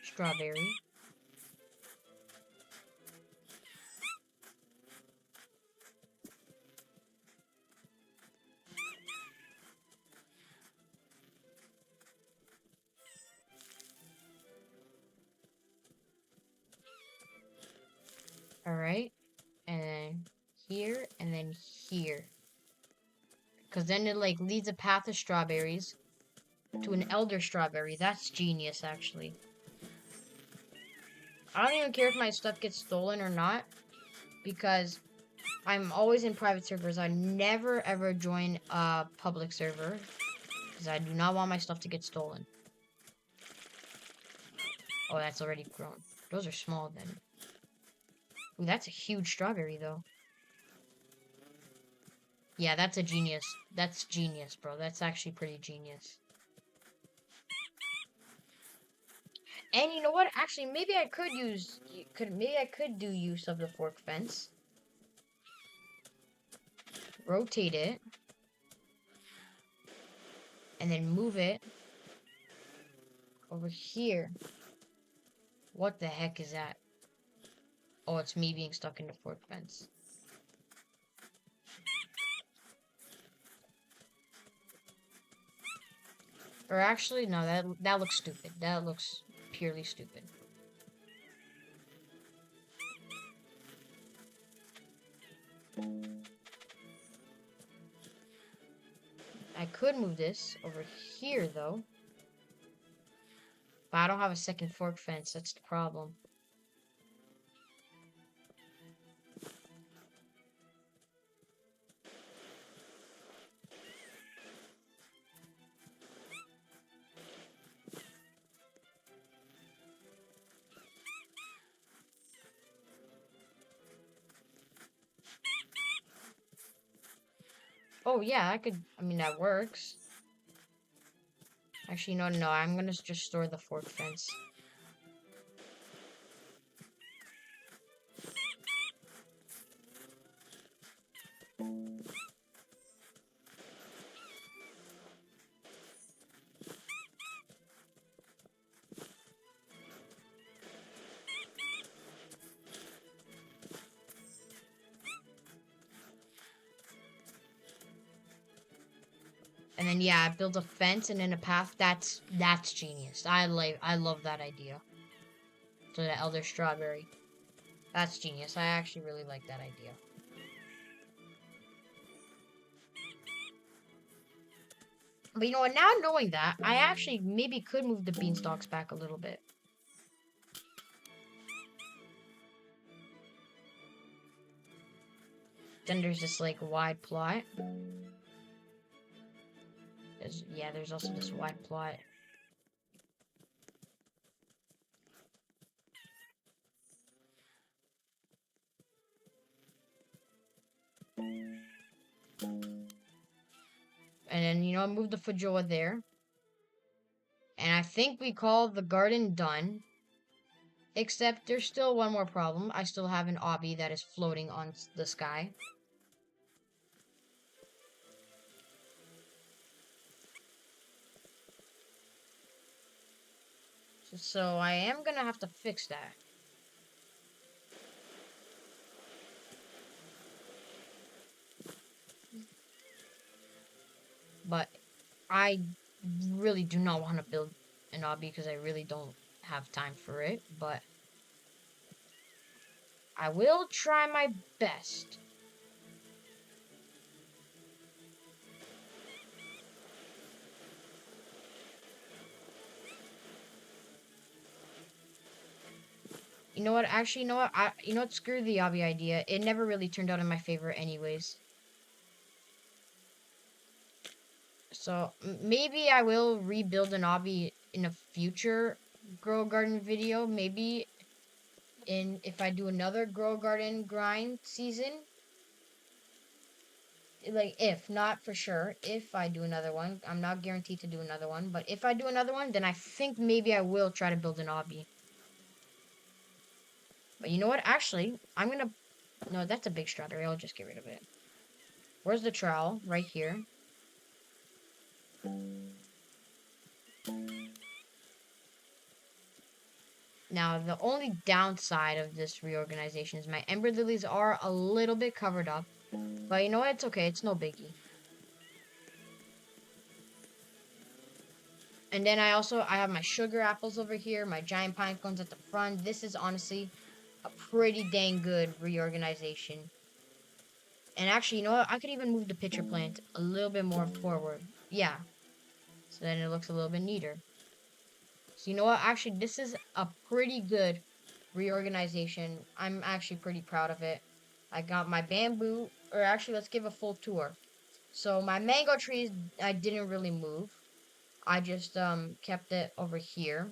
Strawberry. Alright. And then here, and then here. Because then it, like, leads a path of strawberries to an elder strawberry. That's genius, actually. I don't even care if my stuff gets stolen or not, because I'm always in private servers. I never ever join a public server, because I do not want my stuff to get stolen. Oh, that's already grown. Those are small then. Ooh, that's a huge strawberry, though. Yeah, that's a genius. That's genius, bro. That's actually pretty genius. And you know what? Actually, maybe I could do use of the fork fence. Rotate it. And then move it over here. What the heck is that? Oh, it's me being stuck in the fork fence. Or actually, no, that looks stupid. That looks purely stupid. I could move this over here, though. But I don't have a second fork fence. That's the problem. Oh, yeah, I mean, that works. Actually, no, I'm gonna just store the fork fence. And then yeah, build a fence and then a path. That's genius. I love that idea. So the elder strawberry. That's genius. I actually really like that idea. But you know what? Now knowing that, I actually maybe could move the beanstalks back a little bit. Then there's this like wide plot. There's also this wide plot. And then, you know, move the feijoa there. And I think we call the garden done. Except there's still one more problem. I still have an obby that is floating on the sky. So I am gonna have to fix that. But I really do not want to build an obby because I really don't have time for it. But I will try my best. You know what? Actually, you know what? You know what? Screw the obby idea. It never really turned out in my favor anyways. So maybe I will rebuild an obby in a future grow garden video. Maybe if I do another grow garden grind season. Like, if, not for sure. If I do another one. I'm not guaranteed to do another one. But if I do another one, then I think maybe I will try to build an obby. But you know what? Actually, I'm gonna... No, that's a big strawberry. I'll just get rid of it. Where's the trowel? Right here. Now, the only downside of this reorganization is my ember lilies are a little bit covered up. But you know what? It's okay. It's no biggie. And then I have my sugar apples over here, my giant pine cones at the front. This is honestly a pretty dang good reorganization. And actually, you know what? I could even move the pitcher plant a little bit more forward. Yeah. So then it looks a little bit neater. So you know what? Actually, this is a pretty good reorganization. I'm actually pretty proud of it. I got my bamboo, or actually, let's give a full tour. So my mango trees, I didn't really move. I just kept it over here.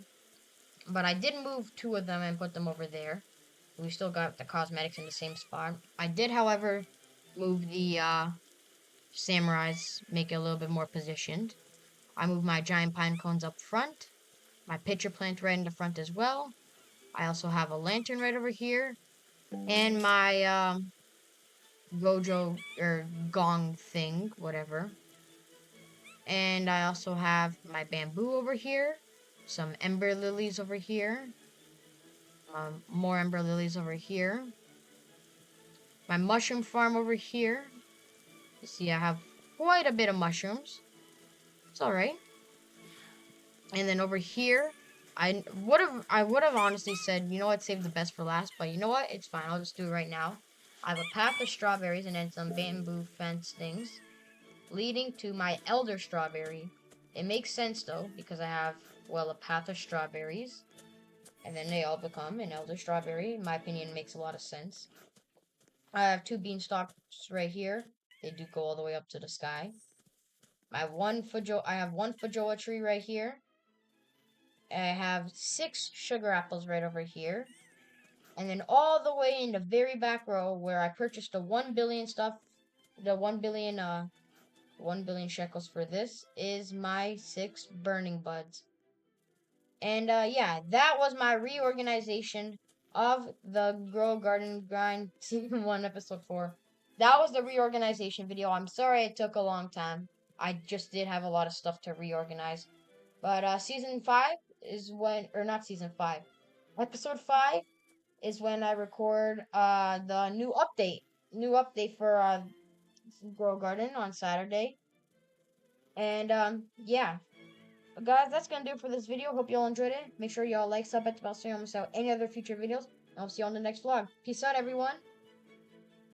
But I did move 2 of them and put them over there. We still got the cosmetics in the same spot. I did, however, move the samurais, make it a little bit more positioned. I moved my giant pine cones up front. My pitcher plant right in the front as well. I also have a lantern right over here. And my Gojo, or gong thing, whatever. And I also have my bamboo over here. Some ember lilies over here. More ember lilies over here. My mushroom farm over here. You see, I have quite a bit of mushrooms. It's alright. And then over here, I would have honestly said, you know what, save the best for last, but you know what, it's fine. I'll just do it right now. I have a path of strawberries and then some bamboo fence things leading to my elder strawberry. It makes sense though, because I have, well, a path of strawberries. And then they all become an elder strawberry. In my opinion, it makes a lot of sense. I have 2 beanstalks right here. They do go all the way up to the sky. I have one feijoa tree right here. I have 6 sugar apples right over here. And then all the way in the very back row where I purchased the 1 billion 1 billion shekels for this is my 6 burning buds. And yeah, that was my reorganization of the Grow Garden Grind Season 1, Episode 4. That was the reorganization video. I'm sorry it took a long time. I just did have a lot of stuff to reorganize. But Season 5 is when, or not Season 5, Episode 5 is when I record the new update. New update for Grow Garden on Saturday. And yeah. But guys, that's gonna do it for this video. Hope y'all enjoyed it. Make sure y'all like, sub, hit the bell so you don't miss out any other future videos. And I'll see you on the next vlog. Peace out, everyone.